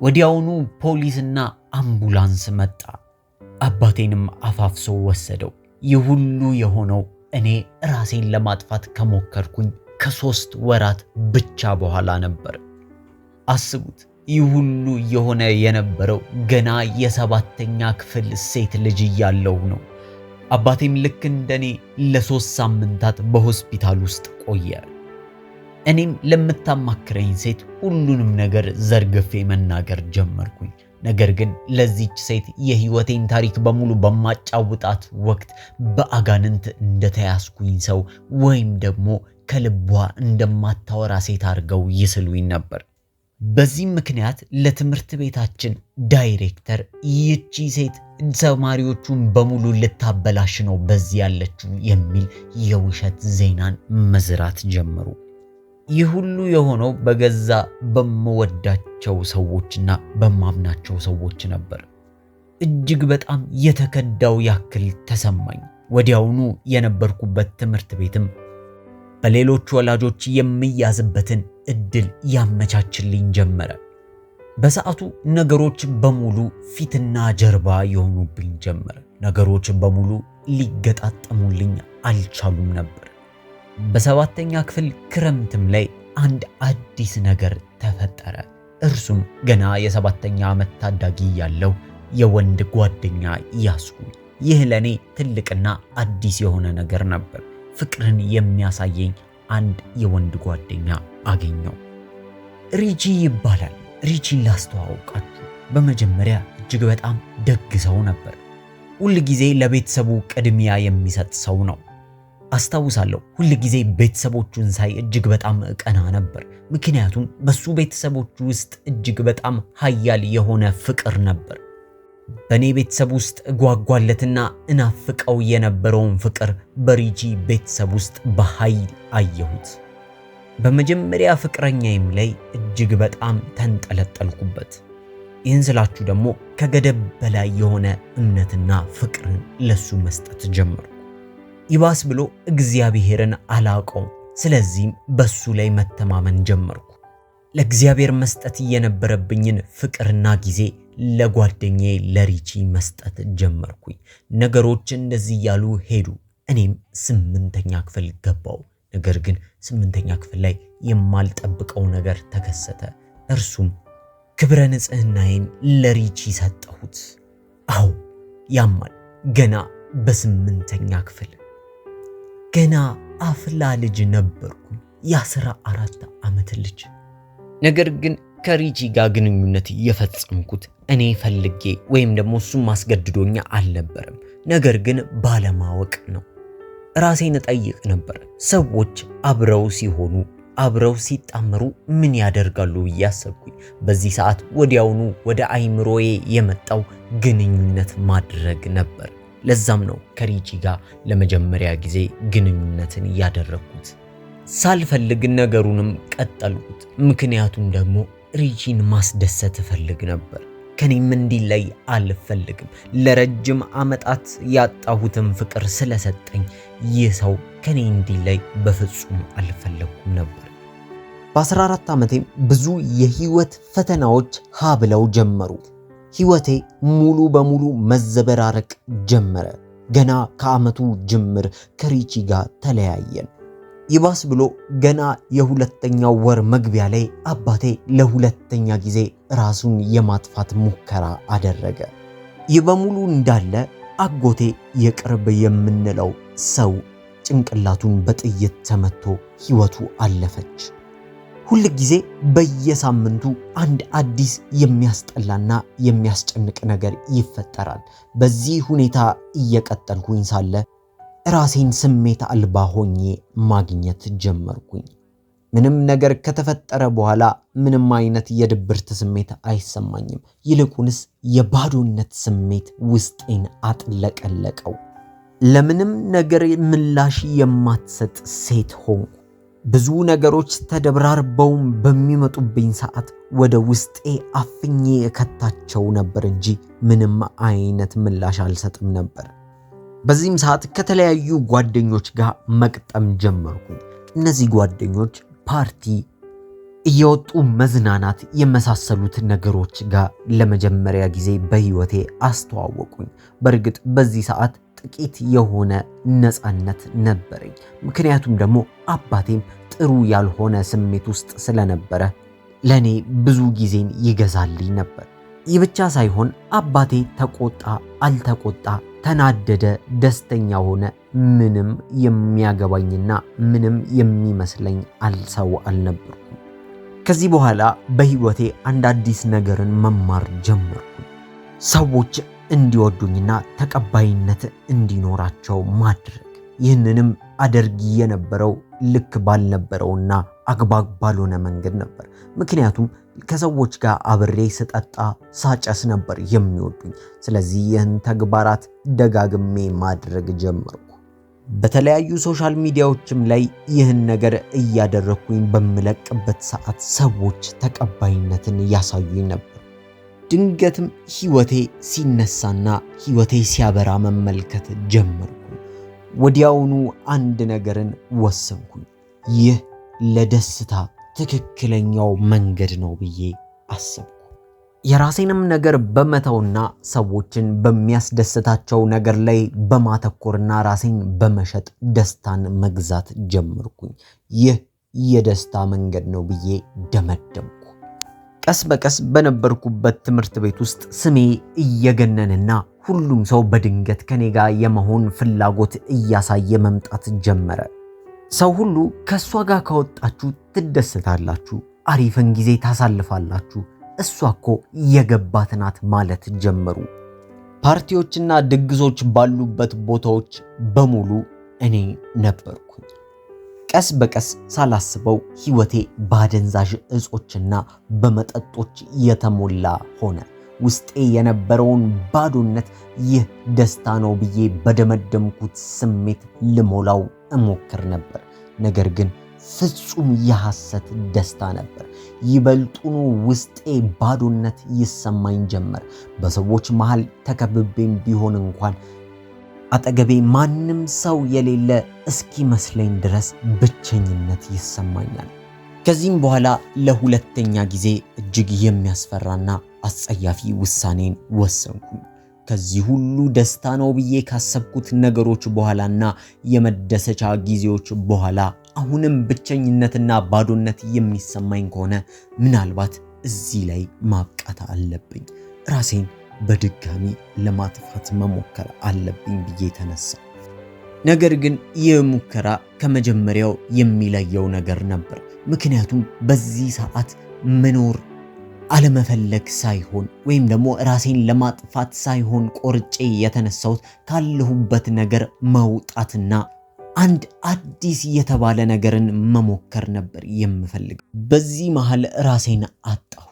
Speaker 1: ወዲያውኑ ፖሊስና አምቡላንስ መጣ። አባቴንም አፋፍሶ ወሰደው። ይህ ሁሉ የሆነው እኔ ራሴን ለማጥፋት ከሞከርኩኝ ከ3 ወራት ብቻ በኋላ ነበር። አስቡት፣ ይህ ሁሉ የሆነ የነበረው ገና የ7ኛ ክፍል ሴት ልጅ እያለሁ ነው። አባቴም ልክ እንደኔ ለ3 ሳምንታት በሆስፒታል ውስጥ ቆየ። እኔም ለምታማክረኝ ሴት ሁሉንም ነገር ዘርግፌ መናገር ጀመርኩኝ። ነገር ግን ለዚች ሴት የህይወቴን ታሪክ በሙሉ በማጫውጣት ወቅት በአጋንንት እንደተያዝኩኝ ሰው ወይም ደግሞ ከልቧ እንደማታወራ ሴት አድርገው ይስሉኝ ነበር። በዚህም ምክንያት ለትምህርት ቤታችን ዳይሬክተር ይህቺ ሴት ተማሪዎቹን በሙሉ ልታበላሽ ነው በዚህ ያለችው የሚል የውሸት ዜናን መዝራት ጀመሩ። ይህ ሁሉ የሆነው በገዛ በመወዳቸው ሰዎችና በማምናቸው ሰዎች ነበር። እጅግ በጣም የተከዳው ያክል ተሰማኝ። ወዲያውኑ የነበርኩበት ትምህርት ቤትም በሌሎች ወላጆች የሚያዝበትን እድል ያመቻችልኝ ጀመረ። በሰዓቱ ነገሮች በሙሉ ፊትና ጀርባ የሆኑብኝ ጀመረ። ነገሮች በሙሉ ሊገጣጠሙልኝ አልቻሉም ነበር። በ7ኛ ክፍል ክረምትም ላይ አንድ አዲስ ነገር ተፈጠረ። እርሱም ገና የ7ኛ ዓመት ታዳጊ ያለው የወንድ ጓደኛ ያስኩኝ። ይህ ለኔ ትልቅና አዲስ የሆነ ነገር ነበር። ፍቅርን የሚያሳየኝ አንድ የወንድ ጓደኛ አገኘው። ሪጂ ይባላል። ሪጂን ላስተዋውቃችሁ። በመጀመሪያ እጅግ በጣም ደግ ሰው ነበር። ሁል ጊዜ ለቤተሰቡ ቅድሚያ የሚሰጥ ሰው ነው። አስታውሳለሁ ሁል ጊዜ ቤተሰቦቹን ሳይ እጅግ በጣም እቀና ነበር። ምክንያቱም በሱ ቤተሰቦች ውስጥ እጅግ በጣም ኃያል የሆነ ፍቅር ነበር። በኔ ቤተሰብ ውስጥ ጓጓለትና እናፍቀው የነበረውን ፍቅር በሪጂ ቤተሰብ ውስጥ በኃይል አየሁት። በመጀመሪያ ፍቅረኛዬም ላይ እጅግ በጣም ተንጠለጠልኩበት። ይህን ስላችሁ ደግሞ ከገደብ በላይ የሆነ እምነትና ፍቅርን ለሱ መስጠት ጀመርኩ። ይባስ ብሎ እግዚአብሔርን አላውቀውም። ስለዚህም በሱ ላይ መተማመን ጀመርኩ። ለእግዚአብሔር መስጠት የነበረብኝን ፍቅርና ጊዜ ለጓደኛዬ ለሪጂ መስጠት ጀመርኩኝ። ነገሮች እንደዚህ ያሉ ሄዱ። እኔም 8ኛ ክፍል ገባው። ነገር ግን 8ኛ ክፍል ላይ የማልጠብቀው ነገር ተከሰተ። እርሱም ክብረ ንጽህናዬን ለሪጂ ሰጠሁት። አዎ ያማል። ገና በ8ኛ ክፍል ገና አፍላ ልጅ ነበርኩኝ፣ የ14 ዓመት ልጅ። ነገር ግን ከሪጂ ጋር ግንኙነት የፈጸምኩት እኔ ፈልጌ ወይም ደግሞ እሱም ማስገድዶኛ አልነበረም። ነገር ግን ባለማወቅ ነው። ራሴን እጠይቅ ነበር፣ ሰዎች አብረው ሲሆኑ አብረው ሲጣመሩ ምን ያደርጋሉ ብዬ አሰብኩኝ። በዚህ ሰዓት ወዲያውኑ ወደ አይምሮዬ የመጣው ግንኙነት ማድረግ ነበር። ለዛም ነው ከሪጂ ጋር ለመጀመሪያ ጊዜ ግንኙነትን ያደረኩት። ሳልፈልግ ነገሩንም ቀጠልኩት። ምክንያቱም ደግሞ ሪጂን ማስደሰት እፈልግ ነበር። ከኔም እንዲለይ አልፈልግም። ለረጅም ዓመታት ያጣሁትን ፍቅር ስለሰጠኝ ይህ ሰው ከኔ እንዲለይ በፍጹም አልፈለኩም ነበር። በ14 ዓመቴም ብዙ የህይወት ፈተናዎች ብለው ጀመሩ። ህይወቴ ሙሉ በሙሉ መዘበራረቅ ጀመረ። ገና ከዓመቱ ጅምር ከሪጂ ጋር ተለያየን። ይባስ ብሎ ገና የ2ኛው ወር መግቢያ ላይ አባቴ ለ2ኛ ጊዜ ራሱን የማጥፋት ሙከራ አደረገ። ይህ በሙሉ እንዳለ አጎቴ የቅርብ የምንለው ሰው ጭንቅላቱን በጥይት ተመቶ ህይወቱ አለፈች። ሁል ጊዜ በየሳምንቱ አንድ አዲስ የሚያስጠላና የሚያስጨንቅ ነገር ይፈጠራል። በዚህ ሁኔታ እየቀጠልኩኝ ሳለ ራሴን ስሜት አልባ ሆኜ ማግኘት ጀመርኩኝ። ምንም ነገር ከተፈጠረ በኋላ ምንም አይነት የድብርት ስሜት አይሰማኝም። ይልቁንስ የባዶነት ስሜት ውስጤን አጥለቀለቀው። ለምንም ነገር ምላሽ የማትሰጥ ሴት ሆንኩ። ብዙ ነገሮች ተደብራርበው በሚመጡብኝ ሰዓት ወደ ውስጤ አፍኜ እከታቸው ነበር እንጂ ምንም አይነት ምላሽ አልሰጥም ነበር። በዚህም ሰዓት ከተለያዩ ጓደኞች ጋር መቅጠም ጀመርኩ። እነዚህ ጓደኞች ፓርቲ፣ እየወጡ መዝናናት የመሳሰሉት ነገሮች ጋር ለመጀመሪያ ጊዜ በህይወቴ አስተዋወቁኝ። በእርግጥ በዚህ ሰዓት ጥቂት የሆነ ነፃነት ነበረኝ። ምክንያቱም ደግሞ አባቴም ጥሩ ያልሆነ ስሜት ውስጥ ስለነበረ ለኔ ብዙ ጊዜን ይገዛልኝ ነበር። ይህ ብቻ ሳይሆን አባቴ ተቆጣ አልተቆጣ፣ ተናደደ ደስተኛ ሆነ፣ ምንም የሚያገባኝና ምንም የሚመስለኝ ሰው አልነበርኩም። ከዚህ በኋላ በህይወቴ አንድ አዲስ ነገርን መማር ጀመርኩ። ሰዎች እንዲወዱኝና ተቀባይነት እንዲኖራቸው ማድረግ። ይህንንም አደርግ የነበረው ልክ ባልነበረውና አግባብ ባልሆነ መንገድ ነበር። ምክንያቱም ከሰዎች ጋር አብሬ ስጠጣ ሳጨስ ነበር የሚወዱኝ። ስለዚህ ይህን ተግባራት ደጋግሜ ማድረግ ጀመርኩ። በተለያዩ ሶሻል ሚዲያዎችም ላይ ይህን ነገር እያደረኩኝ በምለቅበት ሰዓት ሰዎች ተቀባይነትን ያሳዩኝ ነበር። ድንገትም ህይወቴ ሲነሳና ህይወቴ ሲያበራ መመልከት ጀመርኩ። ወዲያውኑ አንድ ነገርን ወሰንኩኝ። ይህ ለደስታ ትክክለኛው መንገድ ነው ብዬ አሰብኩ። የራሴንም ነገር በመተውና ሰዎችን በሚያስደስታቸው ነገር ላይ በማተኮርና ራሴን በመሸጥ ደስታን መግዛት ጀመርኩኝ። ይህ የደስታ መንገድ ነው ብዬ ደመደምኩ። ቀስ በቀስ በነበርኩበት ትምህርት ቤት ውስጥ ስሜ እየገነንና ሁሉም ሰው በድንገት ከኔ ጋር የመሆን ፍላጎት እያሳየ መምጣት ጀመረ። ሰው ሁሉ ከሷ ጋር ከወጣችሁ ትደሰታላችሁ፣ አሪፍን ጊዜ ታሳልፋላችሁ፣ እሷ እኮ የገባት ናት ማለት ጀመሩ። ፓርቲዎችና ድግሶች ባሉበት ቦታዎች በሙሉ እኔ ነበርኩኝ። ቀስ በቀስ ሳላስበው ህይወቴ በአደንዛዥ እጾችና በመጠጦች የተሞላ ሆነ። ውስጤ የነበረውን ባዶነት ይህ ደስታ ነው ብዬ በደመደምኩት ስሜት ልሞላው እሞክር ነበር። ነገር ግን ፍጹም የሐሰት ደስታ ነበር። ይበልጡኑ ውስጤ ባዶነት ይሰማኝ ጀመር። በሰዎች መሃል ተከብቤም ቢሆን እንኳን አጠገቤ ማንም ሰው የሌለ እስኪመስለኝ ድረስ ብቸኝነት ይሰማኛል። ከዚህም በኋላ ለሁለተኛ ጊዜ እጅግ የሚያስፈራና አስጸያፊ ውሳኔን ወሰንኩኝ። ከዚህ ሁሉ ደስታ ነው ብዬ ካሰብኩት ነገሮች በኋላና የመደሰቻ ጊዜዎች በኋላ አሁንም ብቸኝነትና ባዶነት የሚሰማኝ ከሆነ ምናልባት እዚህ ላይ ማብቃት አለብኝ፣ ራሴን በድጋሚ ለማጥፋት መሞከር አለብኝ ብዬ ተነሳ። ነገር ግን ይህ ሙከራ ከመጀመሪያው የሚለየው ነገር ነበር። ምክንያቱም በዚህ ሰዓት መኖር አለመፈለግ ሳይሆን ወይም ደግሞ ራሴን ለማጥፋት ሳይሆን ቆርጬ የተነሳሁት ካለሁበት ነገር መውጣትና አንድ አዲስ የተባለ ነገርን መሞከር ነበር የምፈልግ። በዚህ መሃል ራሴን አጣሁት።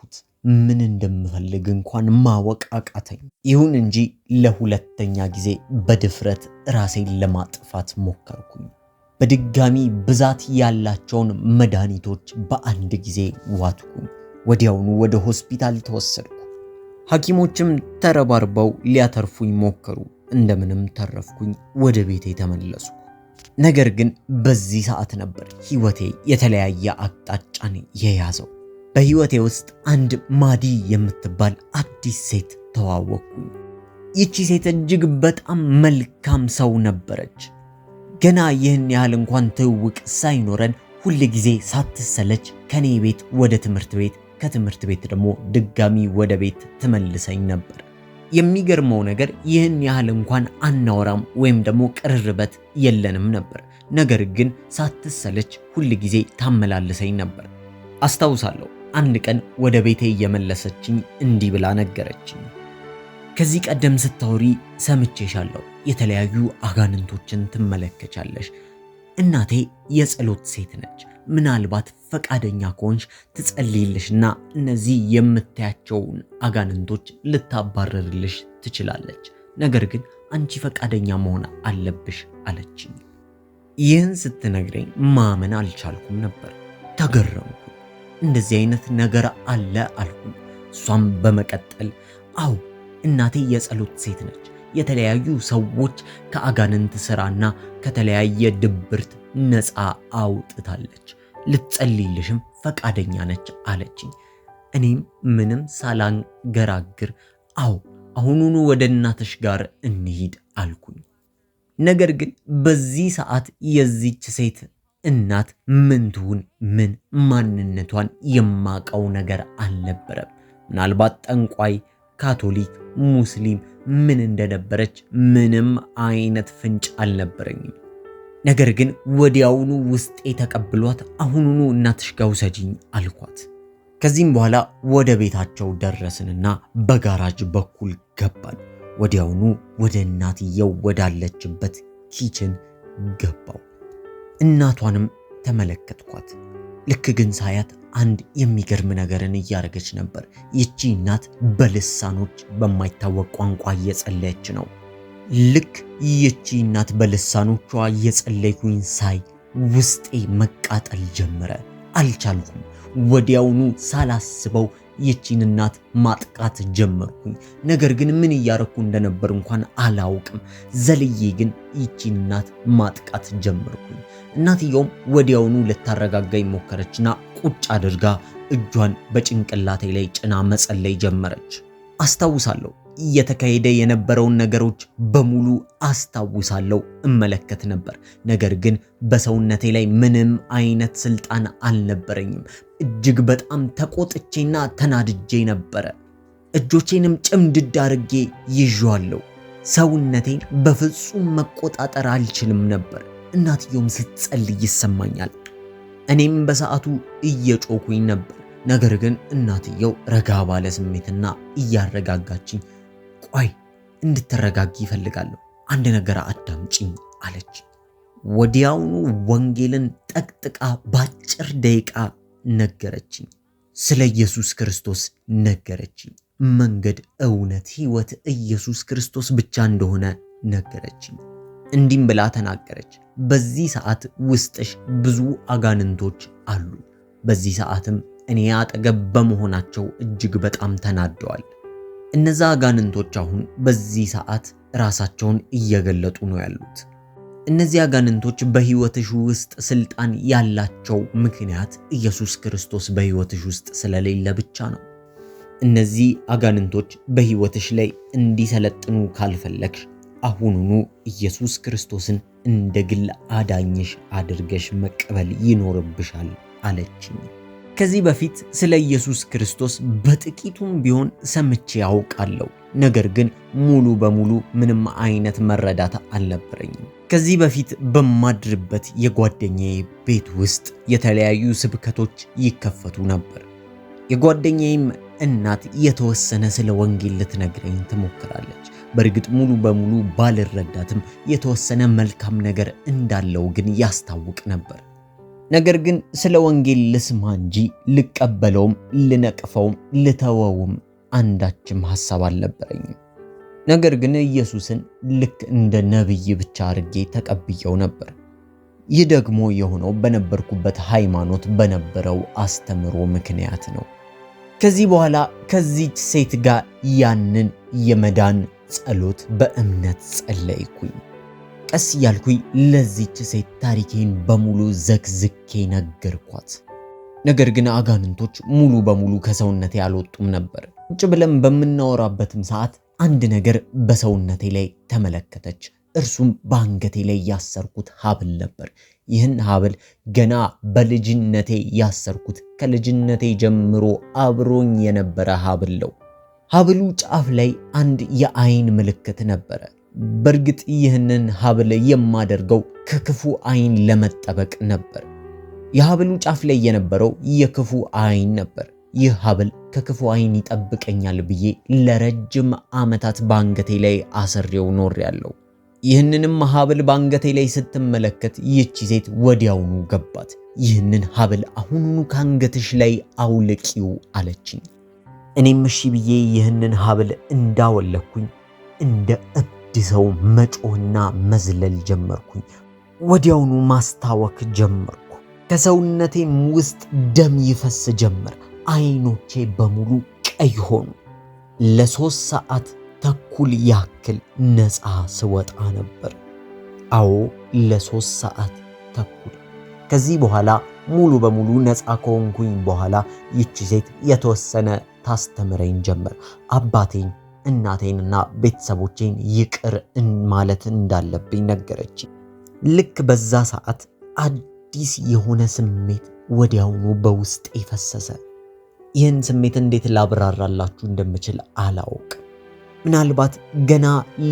Speaker 1: ምን እንደምፈልግ እንኳን ማወቅ አቃተኝ። ይሁን እንጂ ለሁለተኛ ጊዜ በድፍረት ራሴን ለማጥፋት ሞከርኩኝ። በድጋሚ ብዛት ያላቸውን መድኃኒቶች በአንድ ጊዜ ዋጥኩኝ። ወዲያውኑ ወደ ሆስፒታል ተወሰድኩ። ሐኪሞችም ተረባርበው ሊያተርፉኝ ሞከሩ። እንደምንም ተረፍኩኝ። ወደ ቤቴ ተመለስኩ። ነገር ግን በዚህ ሰዓት ነበር ህይወቴ የተለያየ አቅጣጫን የያዘው። በህይወቴ ውስጥ አንድ ማዲ የምትባል አዲስ ሴት ተዋወቅኩኝ። ይቺ ሴት እጅግ በጣም መልካም ሰው ነበረች። ገና ይህን ያህል እንኳን ትውውቅ ሳይኖረን ሁል ጊዜ ሳትሰለች ከኔ ቤት ወደ ትምህርት ቤት፣ ከትምህርት ቤት ደግሞ ድጋሚ ወደ ቤት ትመልሰኝ ነበር። የሚገርመው ነገር ይህን ያህል እንኳን አናወራም ወይም ደግሞ ቅርርበት የለንም ነበር። ነገር ግን ሳትሰለች ሁል ጊዜ ታመላልሰኝ ነበር። አስታውሳለሁ አንድ ቀን ወደ ቤቴ እየመለሰችኝ እንዲህ ብላ ነገረችኝ። ከዚህ ቀደም ስታወሪ ሰምቼሻለሁ። የተለያዩ አጋንንቶችን ትመለከቻለሽ። እናቴ የጸሎት ሴት ነች። ምናልባት ፈቃደኛ ከሆንሽ ትጸልይልሽና እነዚህ የምታያቸውን አጋንንቶች ልታባረርልሽ ትችላለች። ነገር ግን አንቺ ፈቃደኛ መሆን አለብሽ አለችኝ። ይህን ስትነግረኝ ማመን አልቻልኩም ነበር። ተገረምኩ። እንደዚህ አይነት ነገር አለ አልኩኝ። እሷም በመቀጠል አው እናቴ የጸሎት ሴት ነች። የተለያዩ ሰዎች ከአጋንንት ሥራና ከተለያየ ድብርት ነፃ አውጥታለች። ልትጸልይልሽም ፈቃደኛ ነች አለችኝ። እኔም ምንም ሳላንገራግር አው አሁኑኑ ወደ እናትሽ ጋር እንሂድ አልኩኝ። ነገር ግን በዚህ ሰዓት የዚች ሴት እናት ምን ትሁን ምን ማንነቷን የማቀው ነገር አልነበረም። ምናልባት ጠንቋይ፣ ካቶሊክ፣ ሙስሊም ምን እንደነበረች ምንም አይነት ፍንጭ አልነበረኝም። ነገር ግን ወዲያውኑ ውስጤ ተቀብሏት አሁኑኑ እናትሽ ጋር ውሰጂኝ አልኳት። ከዚህም በኋላ ወደ ቤታቸው ደረስንና በጋራጅ በኩል ገባን። ወዲያውኑ ወደ እናትየው ወዳለችበት ኪችን ገባው። እናቷንም ተመለከትኳት። ልክ ግን ሳያት አንድ የሚገርም ነገርን እያደረገች ነበር። ይቺ እናት በልሳኖች በማይታወቅ ቋንቋ እየጸለየች ነው። ልክ ይቺ እናት በልሳኖቿ እየጸለይኩኝ ሳይ ውስጤ መቃጠል ጀመረ። አልቻልኩም። ወዲያውኑ ሳላስበው ይቺን እናት ማጥቃት ጀመርኩኝ። ነገር ግን ምን እያረኩ እንደነበር እንኳን አላውቅም። ዘልዬ ግን ይቺን እናት ማጥቃት ጀመርኩኝ። እናትየውም ወዲያውኑ ልታረጋጋኝ ሞከረችና ቁጭ አድርጋ እጇን በጭንቅላቴ ላይ ጭና መጸለይ ጀመረች። አስታውሳለሁ። እየተካሄደ የነበረውን ነገሮች በሙሉ አስታውሳለሁ፣ እመለከት ነበር። ነገር ግን በሰውነቴ ላይ ምንም አይነት ስልጣን አልነበረኝም። እጅግ በጣም ተቆጥቼና ተናድጄ ነበረ። እጆቼንም ጭምድድ አድርጌ ይዤዋለሁ። ሰውነቴን በፍጹም መቆጣጠር አልችልም ነበር። እናትየውም ስትጸልይ ይሰማኛል። እኔም በሰዓቱ እየጮኩኝ ነበር። ነገር ግን እናትየው ረጋ ባለ ስሜትና እያረጋጋችኝ ቆይ እንድትረጋጊ ይፈልጋለሁ፣ አንድ ነገር አዳምጪኝ አለች። ወዲያውኑ ወንጌልን ጠቅጥቃ ባጭር ደቂቃ ነገረችኝ። ስለ ኢየሱስ ክርስቶስ ነገረችኝ። መንገድ፣ እውነት፣ ሕይወት ኢየሱስ ክርስቶስ ብቻ እንደሆነ ነገረችኝ። እንዲህም ብላ ተናገረች። በዚህ ሰዓት ውስጥሽ ብዙ አጋንንቶች አሉ። በዚህ ሰዓትም እኔ አጠገብ በመሆናቸው እጅግ በጣም ተናደዋል። እነዛ አጋንንቶች አሁን በዚህ ሰዓት ራሳቸውን እየገለጡ ነው ያሉት። እነዚህ አጋንንቶች በሕይወትሽ ውስጥ ስልጣን ያላቸው ምክንያት ኢየሱስ ክርስቶስ በሕይወትሽ ውስጥ ስለሌለ ብቻ ነው። እነዚህ አጋንንቶች በሕይወትሽ ላይ እንዲሰለጥኑ ካልፈለግሽ አሁኑኑ ኢየሱስ ክርስቶስን እንደ ግል አዳኝሽ አድርገሽ መቀበል ይኖርብሻል አለችኝ። ከዚህ በፊት ስለ ኢየሱስ ክርስቶስ በጥቂቱም ቢሆን ሰምቼ ያውቃለሁ። ነገር ግን ሙሉ በሙሉ ምንም አይነት መረዳት አልነበረኝም። ከዚህ በፊት በማድርበት የጓደኛዬ ቤት ውስጥ የተለያዩ ስብከቶች ይከፈቱ ነበር። የጓደኛዬም እናት የተወሰነ ስለ ወንጌል ልትነግረኝ ትሞክራለች። በእርግጥ ሙሉ በሙሉ ባልረዳትም የተወሰነ መልካም ነገር እንዳለው ግን ያስታውቅ ነበር። ነገር ግን ስለ ወንጌል ልስማ እንጂ ልቀበለውም ልነቅፈውም ልተወውም አንዳችም ሐሳብ አልነበረኝም። ነገር ግን ኢየሱስን ልክ እንደ ነብይ ብቻ አድርጌ ተቀብየው ነበር። ይህ ደግሞ የሆነው በነበርኩበት ሃይማኖት በነበረው አስተምሮ ምክንያት ነው። ከዚህ በኋላ ከዚች ሴት ጋር ያንን የመዳን ጸሎት በእምነት ጸለይኩኝ። ቀስ ያልኩኝ ለዚች ሴት ታሪኬን በሙሉ ዘግዝኬ ነገርኳት። ነገር ግን አጋንንቶች ሙሉ በሙሉ ከሰውነቴ አልወጡም ነበር። ቁጭ ብለን በምናወራበትም ሰዓት አንድ ነገር በሰውነቴ ላይ ተመለከተች። እርሱም በአንገቴ ላይ ያሰርኩት ሐብል ነበር። ይህን ሐብል ገና በልጅነቴ ያሰርኩት፣ ከልጅነቴ ጀምሮ አብሮኝ የነበረ ሐብል ነው። ሐብሉ ጫፍ ላይ አንድ የአይን ምልክት ነበረ። በእርግጥ ይህንን ሐብል የማደርገው ከክፉ አይን ለመጠበቅ ነበር። የሐብሉ ጫፍ ላይ የነበረው የክፉ አይን ነበር። ይህ ሐብል ከክፉ አይን ይጠብቀኛል ብዬ ለረጅም ዓመታት በአንገቴ ላይ አስሬው ኖሬያለሁ። ይህንንም ሐብል በአንገቴ ላይ ስትመለከት ይህች ሴት ወዲያውኑ ገባት። ይህንን ሐብል አሁኑኑ ከአንገትሽ ላይ አውልቂው አለችኝ። እኔም እሺ ብዬ ይህንን ሐብል እንዳወለኩኝ እንደ እብድ ሰው መጮህና መዝለል ጀመርኩኝ። ወዲያውኑ ማስታወክ ጀመርኩ። ከሰውነቴም ውስጥ ደም ይፈስ ጀመር። አይኖቼ በሙሉ ቀይ ሆኑ። ለ3 ሰዓት ተኩል ያክል ነፃ ስወጣ ነበር። አዎ ለ3 ሰዓት ተኩል። ከዚህ በኋላ ሙሉ በሙሉ ነፃ ከሆንኩኝ በኋላ ይቺ ሴት የተወሰነ ታስተምረኝ ጀመር። አባቴን፣ እናቴንና ቤተሰቦቼን ይቅር ማለት እንዳለብኝ ነገረችኝ። ልክ በዛ ሰዓት አዲስ የሆነ ስሜት ወዲያውኑ በውስጤ ፈሰሰ። ይህን ስሜት እንዴት ላብራራላችሁ እንደምችል አላውቅም። ምናልባት ገና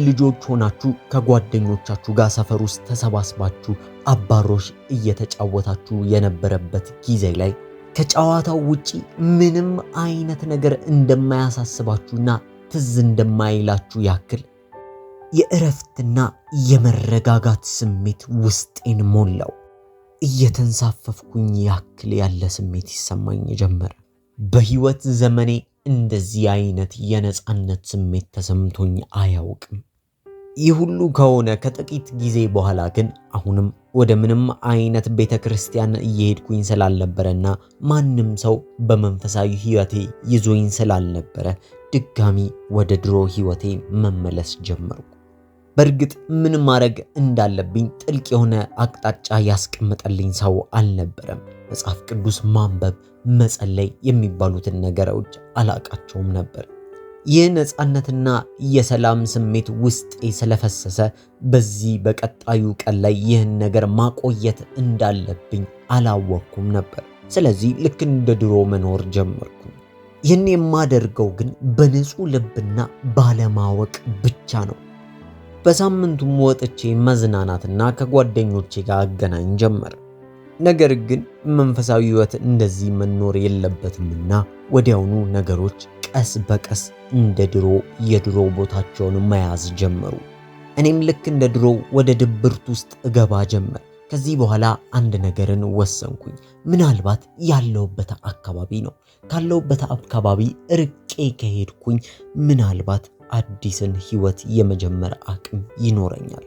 Speaker 1: ልጆች ሆናችሁ ከጓደኞቻችሁ ጋር ሰፈር ውስጥ ተሰባስባችሁ አባሮሽ እየተጫወታችሁ የነበረበት ጊዜ ላይ ከጨዋታው ውጪ ምንም አይነት ነገር እንደማያሳስባችሁና ትዝ እንደማይላችሁ ያክል የእረፍትና የመረጋጋት ስሜት ውስጤን ሞላው። እየተንሳፈፍኩኝ ያክል ያለ ስሜት ይሰማኝ ጀመረ። በህይወት ዘመኔ እንደዚህ አይነት የነጻነት ስሜት ተሰምቶኝ አያውቅም። ይህ ሁሉ ከሆነ ከጥቂት ጊዜ በኋላ ግን አሁንም ወደ ምንም አይነት ቤተክርስቲያን እየሄድኩኝ ስላልነበረና ማንም ሰው በመንፈሳዊ ህይወቴ ይዞኝ ስላልነበረ ድጋሚ ወደ ድሮ ህይወቴ መመለስ ጀመርኩ። በእርግጥ ምን ማድረግ እንዳለብኝ ጥልቅ የሆነ አቅጣጫ ያስቀመጠልኝ ሰው አልነበረም። መጽሐፍ ቅዱስ ማንበብ፣ መጸለይ የሚባሉትን ነገሮች አላቃቸውም ነበር። ይህ ነፃነትና የሰላም ስሜት ውስጤ ስለፈሰሰ በዚህ በቀጣዩ ቀን ላይ ይህን ነገር ማቆየት እንዳለብኝ አላወቅኩም ነበር። ስለዚህ ልክ እንደ ድሮ መኖር ጀመርኩ። ይህን የማደርገው ግን በንጹህ ልብና ባለማወቅ ብቻ ነው። በሳምንቱም ወጥቼ መዝናናትና ከጓደኞቼ ጋር አገናኝ ጀመር። ነገር ግን መንፈሳዊ ህይወት እንደዚህ መኖር የለበትምና ወዲያውኑ ነገሮች ቀስ በቀስ እንደ ድሮ የድሮ ቦታቸውን መያዝ ጀመሩ። እኔም ልክ እንደ ድሮ ወደ ድብርት ውስጥ እገባ ጀመር። ከዚህ በኋላ አንድ ነገርን ወሰንኩኝ። ምናልባት ያለውበት አካባቢ ነው። ካለውበት አካባቢ ርቄ ከሄድኩኝ ምናልባት አዲስን ህይወት የመጀመር አቅም ይኖረኛል።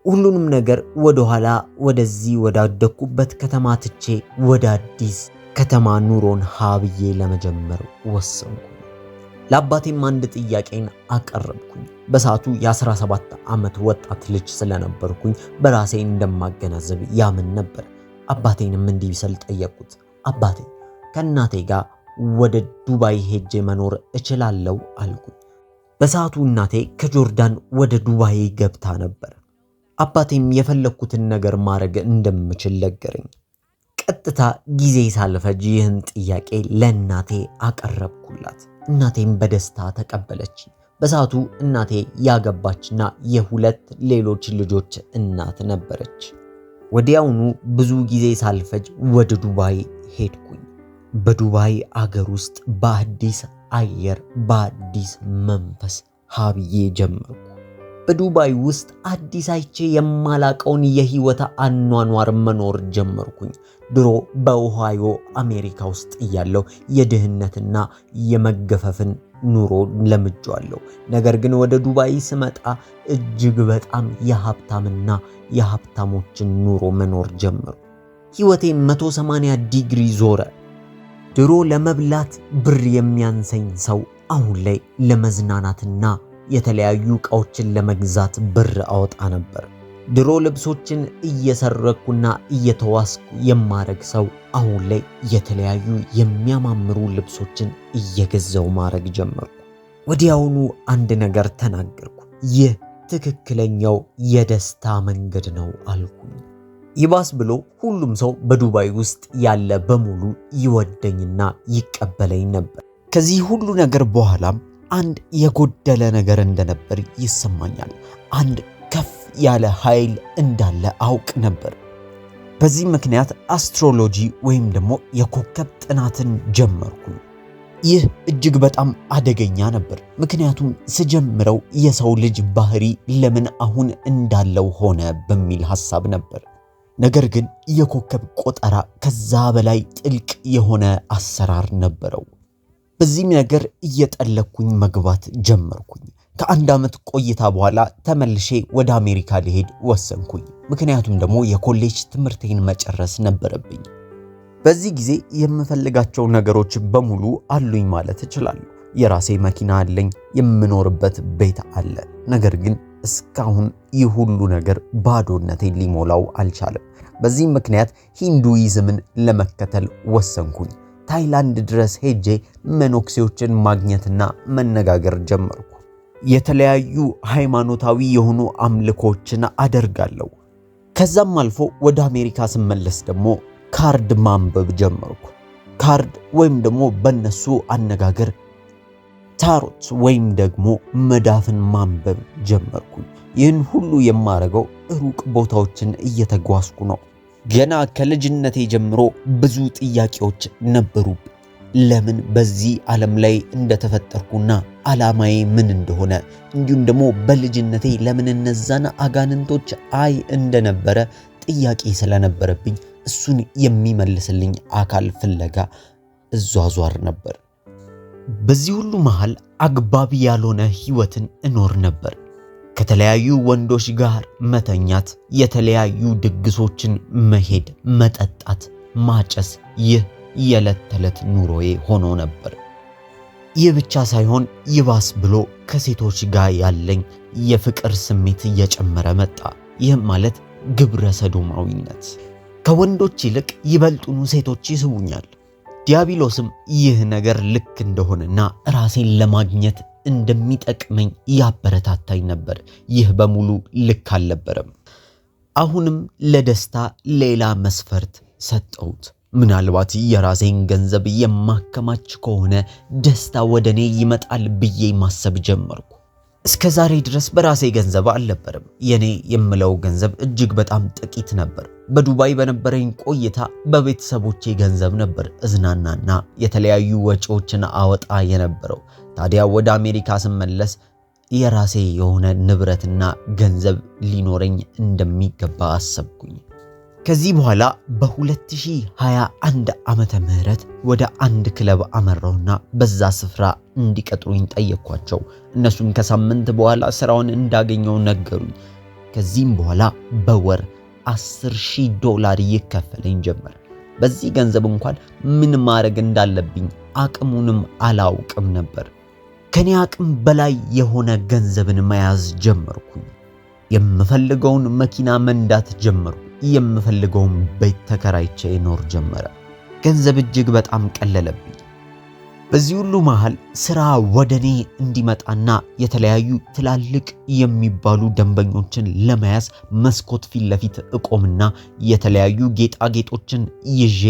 Speaker 1: ሁሉንም ነገር ወደ ኋላ ወደዚህ ወዳደኩበት ከተማ ትቼ ወደ አዲስ ከተማ ኑሮን ሀብዬ ለመጀመር ወሰንኩ። ለአባቴም አንድ ጥያቄን አቀረብኩኝ። በሰዓቱ የ17 ዓመት ወጣት ልጅ ስለነበርኩኝ በራሴ እንደማገናዘብ ያምን ነበር። አባቴንም እንዲህ ስል ጠየቅኩት። አባቴ ከእናቴ ጋር ወደ ዱባይ ሄጄ መኖር እችላለሁ አልኩኝ። በሰዓቱ እናቴ ከጆርዳን ወደ ዱባይ ገብታ ነበር። አባቴም የፈለኩትን ነገር ማድረግ እንደምችል ነገረኝ። ቀጥታ ጊዜ ሳልፈጅ ይህን ጥያቄ ለእናቴ አቀረብኩላት። እናቴም በደስታ ተቀበለች። በሰዓቱ እናቴ ያገባችና የሁለት ሌሎች ልጆች እናት ነበረች። ወዲያውኑ ብዙ ጊዜ ሳልፈጅ ወደ ዱባይ ሄድኩኝ። በዱባይ አገር ውስጥ በአዲስ አየር በአዲስ መንፈስ ሀብዬ ጀመርኩ። በዱባይ ውስጥ አዲስ አይቼ የማላቀውን የህይወት አኗኗር መኖር ጀመርኩኝ። ድሮ በኦሃዮ አሜሪካ ውስጥ እያለሁ የድህነትና የመገፈፍን ኑሮ ለምጄዋለሁ። ነገር ግን ወደ ዱባይ ስመጣ እጅግ በጣም የሀብታምና የሀብታሞችን ኑሮ መኖር ጀመርኩ። ህይወቴ 180 ዲግሪ ዞረ። ድሮ ለመብላት ብር የሚያንሰኝ ሰው አሁን ላይ ለመዝናናትና የተለያዩ ዕቃዎችን ለመግዛት ብር አወጣ ነበር። ድሮ ልብሶችን እየሰረኩና እየተዋስኩ የማረግ ሰው አሁን ላይ የተለያዩ የሚያማምሩ ልብሶችን እየገዛው ማረግ ጀመርኩ። ወዲያውኑ አንድ ነገር ተናገርኩ። ይህ ትክክለኛው የደስታ መንገድ ነው አልኩኝ። ይባስ ብሎ ሁሉም ሰው በዱባይ ውስጥ ያለ በሙሉ ይወደኝና ይቀበለኝ ነበር። ከዚህ ሁሉ ነገር በኋላም አንድ የጎደለ ነገር እንደነበር ይሰማኛል። አንድ ከፍ ያለ ኃይል እንዳለ አውቅ ነበር። በዚህ ምክንያት አስትሮሎጂ ወይም ደግሞ የኮከብ ጥናትን ጀመርኩ። ይህ እጅግ በጣም አደገኛ ነበር። ምክንያቱም ስጀምረው የሰው ልጅ ባህሪ ለምን አሁን እንዳለው ሆነ በሚል ሐሳብ ነበር። ነገር ግን የኮከብ ቆጠራ ከዛ በላይ ጥልቅ የሆነ አሰራር ነበረው። በዚህም ነገር እየጠለኩኝ መግባት ጀመርኩኝ። ከአንድ ዓመት ቆይታ በኋላ ተመልሼ ወደ አሜሪካ ልሄድ ወሰንኩኝ። ምክንያቱም ደግሞ የኮሌጅ ትምህርቴን መጨረስ ነበረብኝ። በዚህ ጊዜ የምፈልጋቸው ነገሮች በሙሉ አሉኝ ማለት እችላለሁ። የራሴ መኪና አለኝ፣ የምኖርበት ቤት አለ። ነገር ግን እስካሁን ይህ ሁሉ ነገር ባዶነቴን ሊሞላው አልቻለም። በዚህ ምክንያት ሂንዱይዝምን ለመከተል ወሰንኩኝ። ታይላንድ ድረስ ሄጄ መነኩሴዎችን ማግኘትና መነጋገር ጀመርኩ። የተለያዩ ሃይማኖታዊ የሆኑ አምልኮችን አደርጋለሁ። ከዛም አልፎ ወደ አሜሪካ ስመለስ ደግሞ ካርድ ማንበብ ጀመርኩ። ካርድ ወይም ደግሞ በነሱ አነጋገር ታሮት ወይም ደግሞ መዳፍን ማንበብ ጀመርኩ። ይህን ሁሉ የማረገው ሩቅ ቦታዎችን እየተጓዝኩ ነው። ገና ከልጅነቴ ጀምሮ ብዙ ጥያቄዎች ነበሩብኝ። ለምን በዚህ ዓለም ላይ እንደተፈጠርኩና ዓላማዬ ምን እንደሆነ እንዲሁም ደግሞ በልጅነቴ ለምን እነዛን አጋንንቶች አይ እንደነበረ ጥያቄ ስለነበረብኝ እሱን የሚመልስልኝ አካል ፍለጋ እዟዟር ነበር። በዚህ ሁሉ መሃል አግባብ ያልሆነ ህይወትን እኖር ነበር። ከተለያዩ ወንዶች ጋር መተኛት፣ የተለያዩ ድግሶችን መሄድ፣ መጠጣት፣ ማጨስ፣ ይህ የዕለት ተዕለት ኑሮዬ ሆኖ ነበር። ይህ ብቻ ሳይሆን ይባስ ብሎ ከሴቶች ጋር ያለኝ የፍቅር ስሜት እየጨመረ መጣ። ይህም ማለት ግብረ ሰዶማዊነት። ከወንዶች ይልቅ ይበልጡኑ ሴቶች ይስቡኛል። ዲያብሎስም ይህ ነገር ልክ እንደሆነና ራሴን ለማግኘት እንደሚጠቅመኝ ያበረታታኝ ነበር። ይህ በሙሉ ልክ አልነበረም። አሁንም ለደስታ ሌላ መስፈርት ሰጠሁት። ምናልባት የራሴን ገንዘብ የማከማች ከሆነ ደስታ ወደኔ ይመጣል ብዬ ማሰብ ጀመርኩ። እስከ ዛሬ ድረስ በራሴ ገንዘብ አልነበረም። የኔ የምለው ገንዘብ እጅግ በጣም ጥቂት ነበር። በዱባይ በነበረኝ ቆይታ በቤተሰቦቼ ገንዘብ ነበር እዝናናና የተለያዩ ወጪዎችን አወጣ የነበረው። ታዲያ ወደ አሜሪካ ስመለስ የራሴ የሆነ ንብረትና ገንዘብ ሊኖረኝ እንደሚገባ አሰብኩኝ። ከዚህ በኋላ በ2021 ዓመተ ምህረት ወደ አንድ ክለብ አመራውና በዛ ስፍራ እንዲቀጥሩኝ ጠየቅኳቸው። እነሱም ከሳምንት በኋላ ስራውን እንዳገኘው ነገሩኝ። ከዚህም በኋላ በወር $10,000 ይከፈለኝ ጀመር። በዚህ ገንዘብ እንኳን ምን ማድረግ እንዳለብኝ አቅሙንም አላውቅም ነበር። ከኔ አቅም በላይ የሆነ ገንዘብን መያዝ ጀመርኩኝ። የምፈልገውን መኪና መንዳት ጀመርኩ። የምፈልገውን ቤት ተከራይቼ ኖር ጀመረ። ገንዘብ እጅግ በጣም ቀለለብኝ። በዚህ ሁሉ መሃል ስራ ወደኔ እንዲመጣና የተለያዩ ትላልቅ የሚባሉ ደንበኞችን ለመያዝ መስኮት ፊት ለፊት እቆምና የተለያዩ ጌጣጌጦችን ይዤ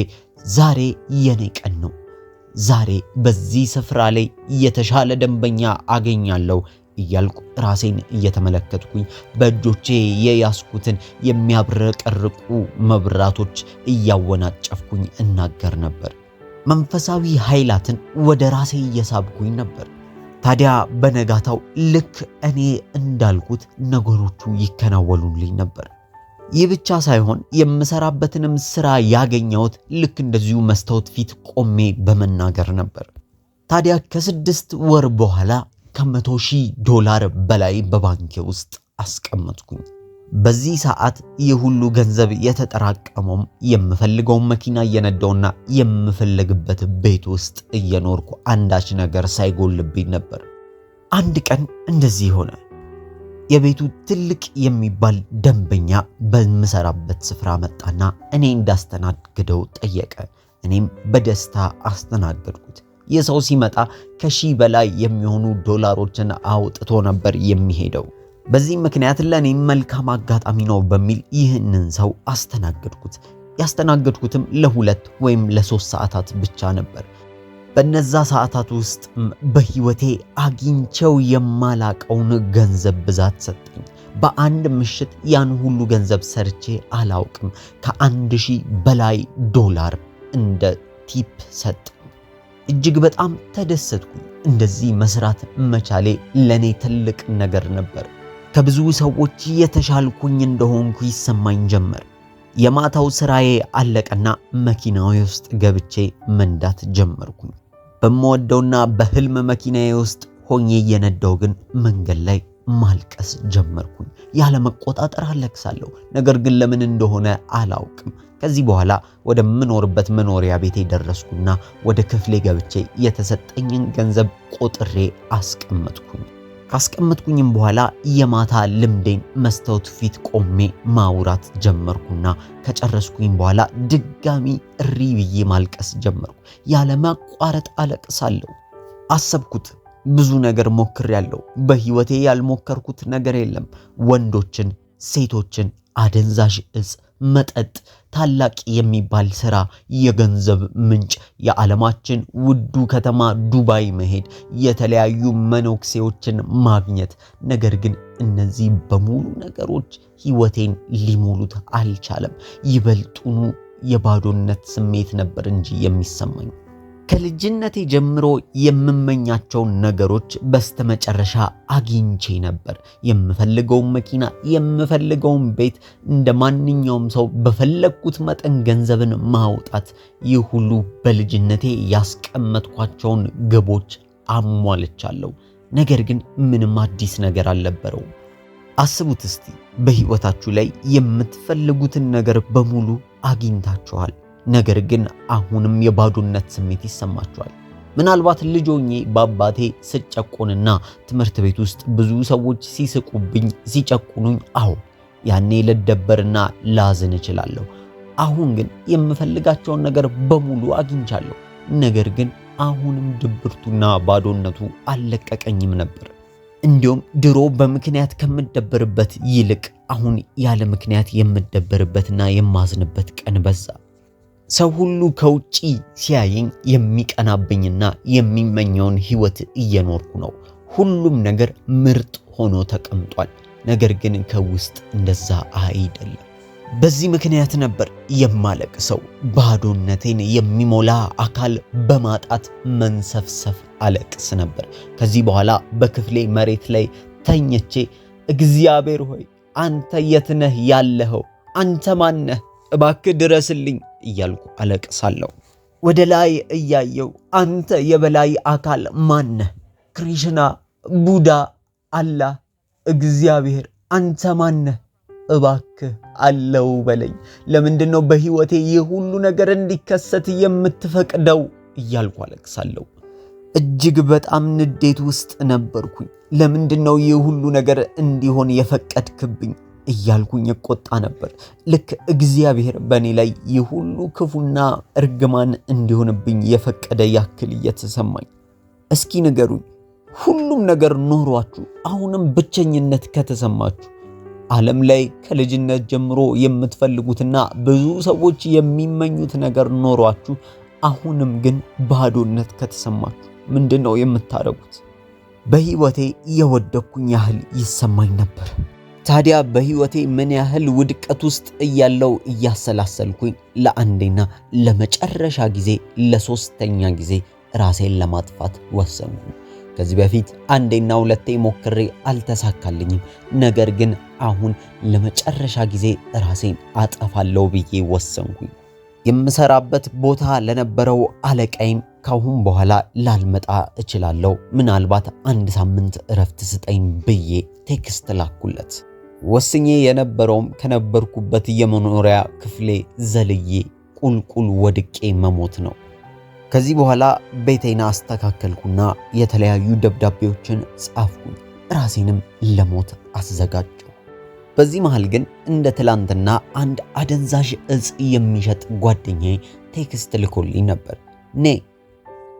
Speaker 1: ዛሬ የኔ ቀን ነው፣ ዛሬ በዚህ ስፍራ ላይ የተሻለ ደንበኛ አገኛለሁ እያልኩ ራሴን እየተመለከትኩኝ በእጆቼ የያዝኩትን የሚያብረቀርቁ መብራቶች እያወናጨፍኩኝ እናገር ነበር። መንፈሳዊ ኃይላትን ወደ ራሴ እየሳብኩኝ ነበር። ታዲያ በነጋታው ልክ እኔ እንዳልኩት ነገሮቹ ይከናወኑልኝ ነበር። ይህ ብቻ ሳይሆን የምሰራበትንም ስራ ያገኘሁት ልክ እንደዚሁ መስታወት ፊት ቆሜ በመናገር ነበር። ታዲያ ከ6 ወር በኋላ $100,000 በላይ በባንኬ ውስጥ አስቀመጥኩኝ። በዚህ ሰዓት የሁሉ ገንዘብ የተጠራቀመው የምፈልገውን መኪና እየነዳውና የምፈልግበት ቤት ውስጥ እየኖርኩ አንዳች ነገር ሳይጎልብኝ ነበር። አንድ ቀን እንደዚህ ሆነ። የቤቱ ትልቅ የሚባል ደንበኛ በምሰራበት ስፍራ መጣና እኔ እንዳስተናግደው ጠየቀ። እኔም በደስታ አስተናገድኩት። የሰው ሲመጣ ከ1,000 በላይ የሚሆኑ ዶላሮችን አውጥቶ ነበር የሚሄደው። በዚህ ምክንያት ለኔ መልካም አጋጣሚ ነው በሚል ይህንን ሰው አስተናገድኩት። ያስተናገድኩትም ለ2 ወይም ለ3 ሰዓታት ብቻ ነበር። በነዛ ሰዓታት ውስጥ በህይወቴ አግኝቼው የማላቀውን ገንዘብ ብዛት ሰጠኝ። በአንድ ምሽት ያን ሁሉ ገንዘብ ሰርቼ አላውቅም። ከ1,000 በላይ ዶላር እንደ ቲፕ ሰጠኝ። እጅግ በጣም ተደሰትኩ። እንደዚህ መስራት መቻሌ ለኔ ትልቅ ነገር ነበር። ከብዙ ሰዎች የተሻልኩኝ እንደሆንኩ ይሰማኝ ጀመር። የማታው ስራዬ አለቀና መኪናዬ ውስጥ ገብቼ መንዳት ጀመርኩኝ። በመወደውና በህልም መኪናዬ ውስጥ ሆኜ የነዳው ግን መንገድ ላይ ማልቀስ ጀመርኩኝ። ያለ መቆጣጠር አለቅሳለሁ። ነገር ግን ለምን እንደሆነ አላውቅም። ከዚህ በኋላ ወደ ምኖርበት መኖሪያ ቤቴ ደረስኩና ወደ ክፍሌ ገብቼ የተሰጠኝን ገንዘብ ቆጥሬ አስቀመጥኩኝ። ካስቀመጥኩኝም በኋላ የማታ ልምዴን መስታወት ፊት ቆሜ ማውራት ጀመርኩና ከጨረስኩኝ በኋላ ድጋሚ እሪ ብዬ ማልቀስ ጀመርኩ። ያለ ማቋረጥ አለቅሳለሁ። አሰብኩት። ብዙ ነገር ሞክሬያለሁ። በህይወቴ ያልሞከርኩት ነገር የለም። ወንዶችን፣ ሴቶችን፣ አደንዛዥ እጽ፣ መጠጥ፣ ታላቅ የሚባል ሥራ፣ የገንዘብ ምንጭ፣ የዓለማችን ውዱ ከተማ ዱባይ መሄድ፣ የተለያዩ መነኩሴዎችን ማግኘት። ነገር ግን እነዚህ በሙሉ ነገሮች ህይወቴን ሊሞሉት አልቻለም። ይበልጡኑ የባዶነት ስሜት ነበር እንጂ የሚሰማኝ። ከልጅነቴ ጀምሮ የምመኛቸውን ነገሮች በስተመጨረሻ አግኝቼ ነበር። የምፈልገውን መኪና፣ የምፈልገውን ቤት፣ እንደ ማንኛውም ሰው በፈለግኩት መጠን ገንዘብን ማውጣት። ይህ ሁሉ በልጅነቴ ያስቀመጥኳቸውን ግቦች አሟልቻለሁ። ነገር ግን ምንም አዲስ ነገር አልነበረውም። አስቡት እስቲ፣ በህይወታችሁ ላይ የምትፈልጉትን ነገር በሙሉ አግኝታችኋል። ነገር ግን አሁንም የባዶነት ስሜት ይሰማችኋል። ምናልባት ልጆኜ በአባቴ ስጨቆንና ትምህርት ቤት ውስጥ ብዙ ሰዎች ሲስቁብኝ፣ ሲጨቁኑኝ፣ ያኔ ልደበርና ላዝን እችላለሁ። አሁን ግን የምፈልጋቸውን ነገር በሙሉ አግኝቻለሁ። ነገር ግን አሁንም ድብርቱና ባዶነቱ አልለቀቀኝም ነበር። እንዲሁም ድሮ በምክንያት ከምደበርበት ይልቅ አሁን ያለ ምክንያት የምደበርበትና የማዝንበት ቀን በዛ። ሰው ሁሉ ከውጪ ሲያየኝ የሚቀናብኝና የሚመኘውን ህይወት እየኖርኩ ነው። ሁሉም ነገር ምርጥ ሆኖ ተቀምጧል። ነገር ግን ከውስጥ እንደዛ አይደለም። በዚህ ምክንያት ነበር የማለቅሰው። ባዶነቴን የሚሞላ አካል በማጣት መንሰፍሰፍ አለቅስ ነበር። ከዚህ በኋላ በክፍሌ መሬት ላይ ተኝቼ እግዚአብሔር ሆይ አንተ የት ነህ ያለኸው? አንተ ማን ነህ? እባክህ ድረስልኝ እያልኩ አለቅሳለሁ። ወደ ላይ እያየው አንተ የበላይ አካል ማን ነህ? ክሪሽና፣ ቡዳ፣ አላህ፣ እግዚአብሔር አንተ ማን ነህ? እባክህ አለው በለኝ። ለምንድነው በህይወቴ ይህ ሁሉ ነገር እንዲከሰት የምትፈቅደው? እያልኩ አለቅሳለሁ። እጅግ በጣም ንዴት ውስጥ ነበርኩኝ። ለምንድነው ይህ ሁሉ ነገር እንዲሆን የፈቀድክብኝ? እያልኩኝ እቆጣ ነበር። ልክ እግዚአብሔር በእኔ ላይ ይህ ሁሉ ክፉና እርግማን እንዲሆንብኝ የፈቀደ ያክል እየተሰማኝ። እስኪ ንገሩኝ፣ ሁሉም ነገር ኖሯችሁ አሁንም ብቸኝነት ከተሰማችሁ፣ ዓለም ላይ ከልጅነት ጀምሮ የምትፈልጉትና ብዙ ሰዎች የሚመኙት ነገር ኖሯችሁ አሁንም ግን ባዶነት ከተሰማችሁ ምንድነው የምታደርጉት? በህይወቴ የወደቅኩኝ ያህል ይሰማኝ ነበር። ታዲያ በህይወቴ ምን ያህል ውድቀት ውስጥ እያለው እያሰላሰልኩኝ ለአንዴና ለመጨረሻ ጊዜ፣ ለሶስተኛ ጊዜ ራሴን ለማጥፋት ወሰንኩ። ከዚህ በፊት አንዴና ሁለቴ ሞክሬ አልተሳካልኝም። ነገር ግን አሁን ለመጨረሻ ጊዜ ራሴን አጠፋለሁ ብዬ ወሰንኩኝ። የምሰራበት ቦታ ለነበረው አለቃይም ካሁን በኋላ ላልመጣ እችላለሁ፣ ምናልባት 1 ሳምንት እረፍት ስጠኝ ብዬ ቴክስት ላኩለት። ወስኜ የነበረውም ከነበርኩበት የመኖሪያ ክፍሌ ዘልዬ ቁልቁል ወድቄ መሞት ነው። ከዚህ በኋላ ቤቴን አስተካከልኩና የተለያዩ ደብዳቤዎችን ጻፍኩኝ። ራሴንም ለሞት አዘጋጀሁ። በዚህ መሃል ግን እንደ ትላንትና አንድ አደንዛዥ እጽ የሚሸጥ ጓደኛዬ ቴክስት ልኮልኝ ነበር።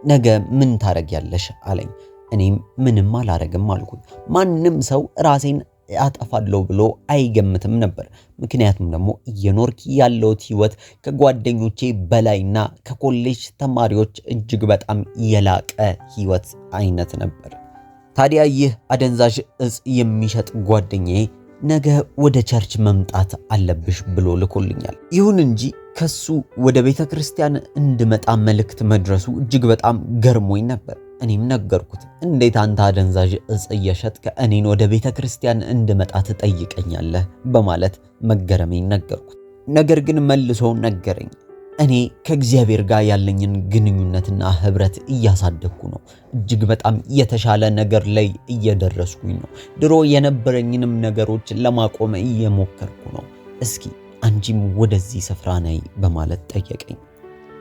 Speaker 1: ነገ ምን ታረጊያለሽ አለኝ። እኔም ምንም አላረግም አልኩት። ማንም ሰው ራሴን አጠፋለሁ ብሎ አይገምትም ነበር። ምክንያቱም ደግሞ እየኖርክ ያለውት ህይወት ከጓደኞቼ በላይና ከኮሌጅ ተማሪዎች እጅግ በጣም የላቀ ህይወት አይነት ነበር። ታዲያ ይህ አደንዛዥ እጽ የሚሸጥ ጓደኛዬ ነገ ወደ ቸርች መምጣት አለብሽ ብሎ ልኮልኛል። ይሁን እንጂ ከሱ ወደ ቤተ ክርስቲያን እንድመጣ መልእክት መድረሱ እጅግ በጣም ገርሞኝ ነበር። እኔም ነገርኩት። እንዴት አንተ አደንዛዥ እጽ እየሸጥክ እኔን ወደ ቤተ ክርስቲያን እንድመጣ ትጠይቀኛለህ? በማለት መገረሜን ነገርኩት። ነገር ግን መልሶ ነገረኝ። እኔ ከእግዚአብሔር ጋር ያለኝን ግንኙነትና ህብረት እያሳደግኩ ነው። እጅግ በጣም የተሻለ ነገር ላይ እየደረስኩኝ ነው። ድሮ የነበረኝንም ነገሮች ለማቆም እየሞከርኩ ነው። እስኪ አንቺም ወደዚህ ስፍራ ነይ በማለት ጠየቀኝ።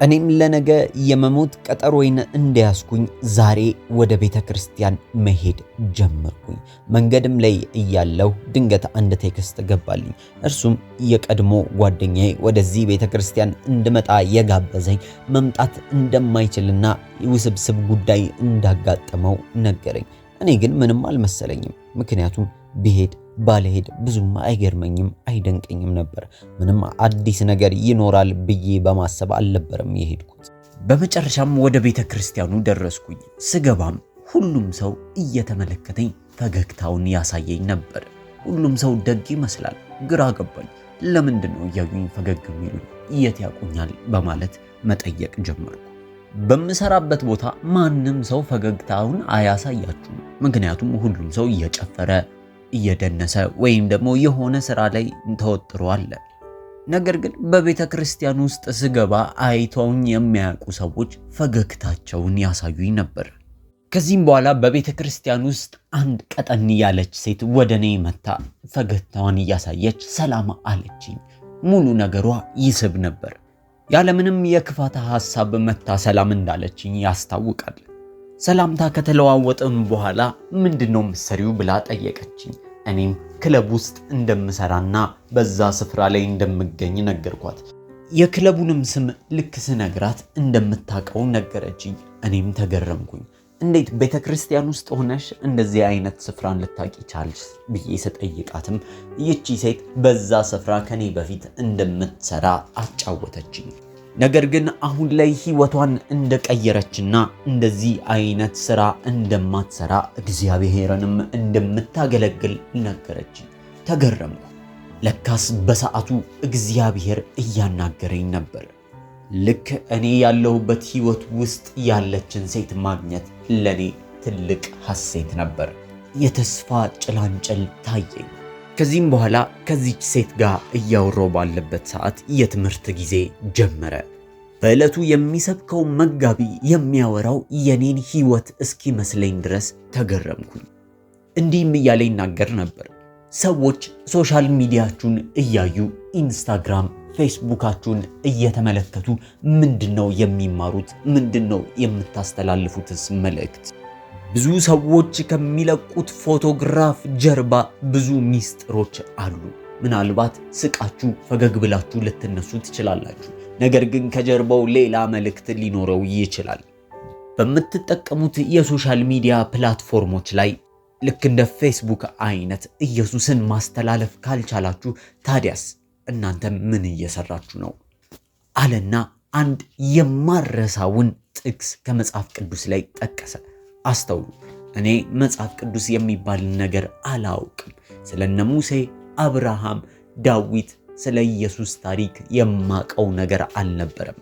Speaker 1: እኔም ለነገ የመሞት ቀጠሮዬን እንደያዝኩኝ ዛሬ ወደ ቤተክርስቲያን መሄድ ጀመርኩኝ። መንገድም ላይ እያለሁ ድንገት አንድ ቴክስት ገባልኝ። እርሱም የቀድሞ ጓደኛዬ ወደዚህ ቤተክርስቲያን እንድመጣ የጋበዘኝ መምጣት እንደማይችልና ውስብስብ ጉዳይ እንዳጋጠመው ነገረኝ። እኔ ግን ምንም አልመሰለኝም። ምክንያቱም ብሄድ ባልሄድ ብዙም አይገርመኝም አይደንቀኝም ነበር። ምንም አዲስ ነገር ይኖራል ብዬ በማሰብ አልነበረም የሄድኩት። በመጨረሻም ወደ ቤተክርስቲያኑ ደረስኩኝ። ስገባም ሁሉም ሰው እየተመለከተኝ ፈገግታውን ያሳየኝ ነበር። ሁሉም ሰው ደግ ይመስላል። ግራ ገባኝ። ለምንድነው እያዩኝ ፈገግ የሚሉኝ? የት ያቁኛል በማለት መጠየቅ ጀመርኩ። በምሰራበት ቦታ ማንም ሰው ፈገግታውን አያሳያችሁም። ምክንያቱም ሁሉም ሰው እየጨፈረ እየደነሰ ወይም ደግሞ የሆነ ስራ ላይ ተወጥሮ አለ። ነገር ግን በቤተክርስቲያን ውስጥ ስገባ አይተውኝ የሚያውቁ ሰዎች ፈገግታቸውን ያሳዩኝ ነበር። ከዚህም በኋላ በቤተክርስቲያን ውስጥ አንድ ቀጠን ያለች ሴት ወደኔ መታ ፈገግታዋን እያሳየች ሰላም አለችኝ። ሙሉ ነገሯ ይስብ ነበር። ያለምንም የክፋት ሐሳብ መታ ሰላም እንዳለችኝ ያስታውቃል። ሰላምታ ከተለዋወጥን በኋላ ምንድነው የምትሰሪው ብላ ጠየቀችኝ። እኔም ክለብ ውስጥ እንደምሰራና በዛ ስፍራ ላይ እንደምገኝ ነገርኳት። የክለቡንም ስም ልክ ስነግራት እንደምታውቀው ነገረችኝ። እኔም ተገረምኩኝ። እንዴት ቤተክርስቲያን ውስጥ ሆነሽ እንደዚህ አይነት ስፍራን ልታቂ ቻልሽ ብዬ ስጠይቃትም ይቺ ሴት በዛ ስፍራ ከኔ በፊት እንደምትሰራ አጫወተችኝ። ነገር ግን አሁን ላይ ህይወቷን እንደቀየረችና እንደዚህ አይነት ስራ እንደማትሰራ እግዚአብሔርንም እንደምታገለግል ነገረችኝ። ተገረምኩ። ለካስ በሰዓቱ እግዚአብሔር እያናገረኝ ነበር። ልክ እኔ ያለሁበት ህይወት ውስጥ ያለችን ሴት ማግኘት ለኔ ትልቅ ሐሴት ነበር። የተስፋ ጭላንጭል ታየኝ። ከዚህም በኋላ ከዚች ሴት ጋር እያወራው ባለበት ሰዓት የትምህርት ጊዜ ጀመረ። በዕለቱ የሚሰብከው መጋቢ የሚያወራው የኔን ህይወት እስኪመስለኝ ድረስ ተገረምኩኝ። እንዲህም እያለ ይናገር ነበር። ሰዎች ሶሻል ሚዲያችሁን እያዩ ኢንስታግራም፣ ፌስቡካችሁን እየተመለከቱ ምንድነው የሚማሩት? ምንድነው የምታስተላልፉትስ መልእክት? ብዙ ሰዎች ከሚለቁት ፎቶግራፍ ጀርባ ብዙ ሚስጥሮች አሉ። ምናልባት ስቃችሁ ፈገግ ብላችሁ ልትነሱ ትችላላችሁ። ነገር ግን ከጀርባው ሌላ መልእክት ሊኖረው ይችላል። በምትጠቀሙት የሶሻል ሚዲያ ፕላትፎርሞች ላይ ልክ እንደ ፌስቡክ አይነት ኢየሱስን ማስተላለፍ ካልቻላችሁ ታዲያስ እናንተ ምን እየሰራችሁ ነው? አለና አንድ የማረሳውን ጥቅስ ከመጽሐፍ ቅዱስ ላይ ጠቀሰ። አስተውሉ። እኔ መጽሐፍ ቅዱስ የሚባል ነገር አላውቅም። ስለነ ሙሴ፣ አብርሃም፣ ዳዊት ስለ ኢየሱስ ታሪክ የማቀው ነገር አልነበረም።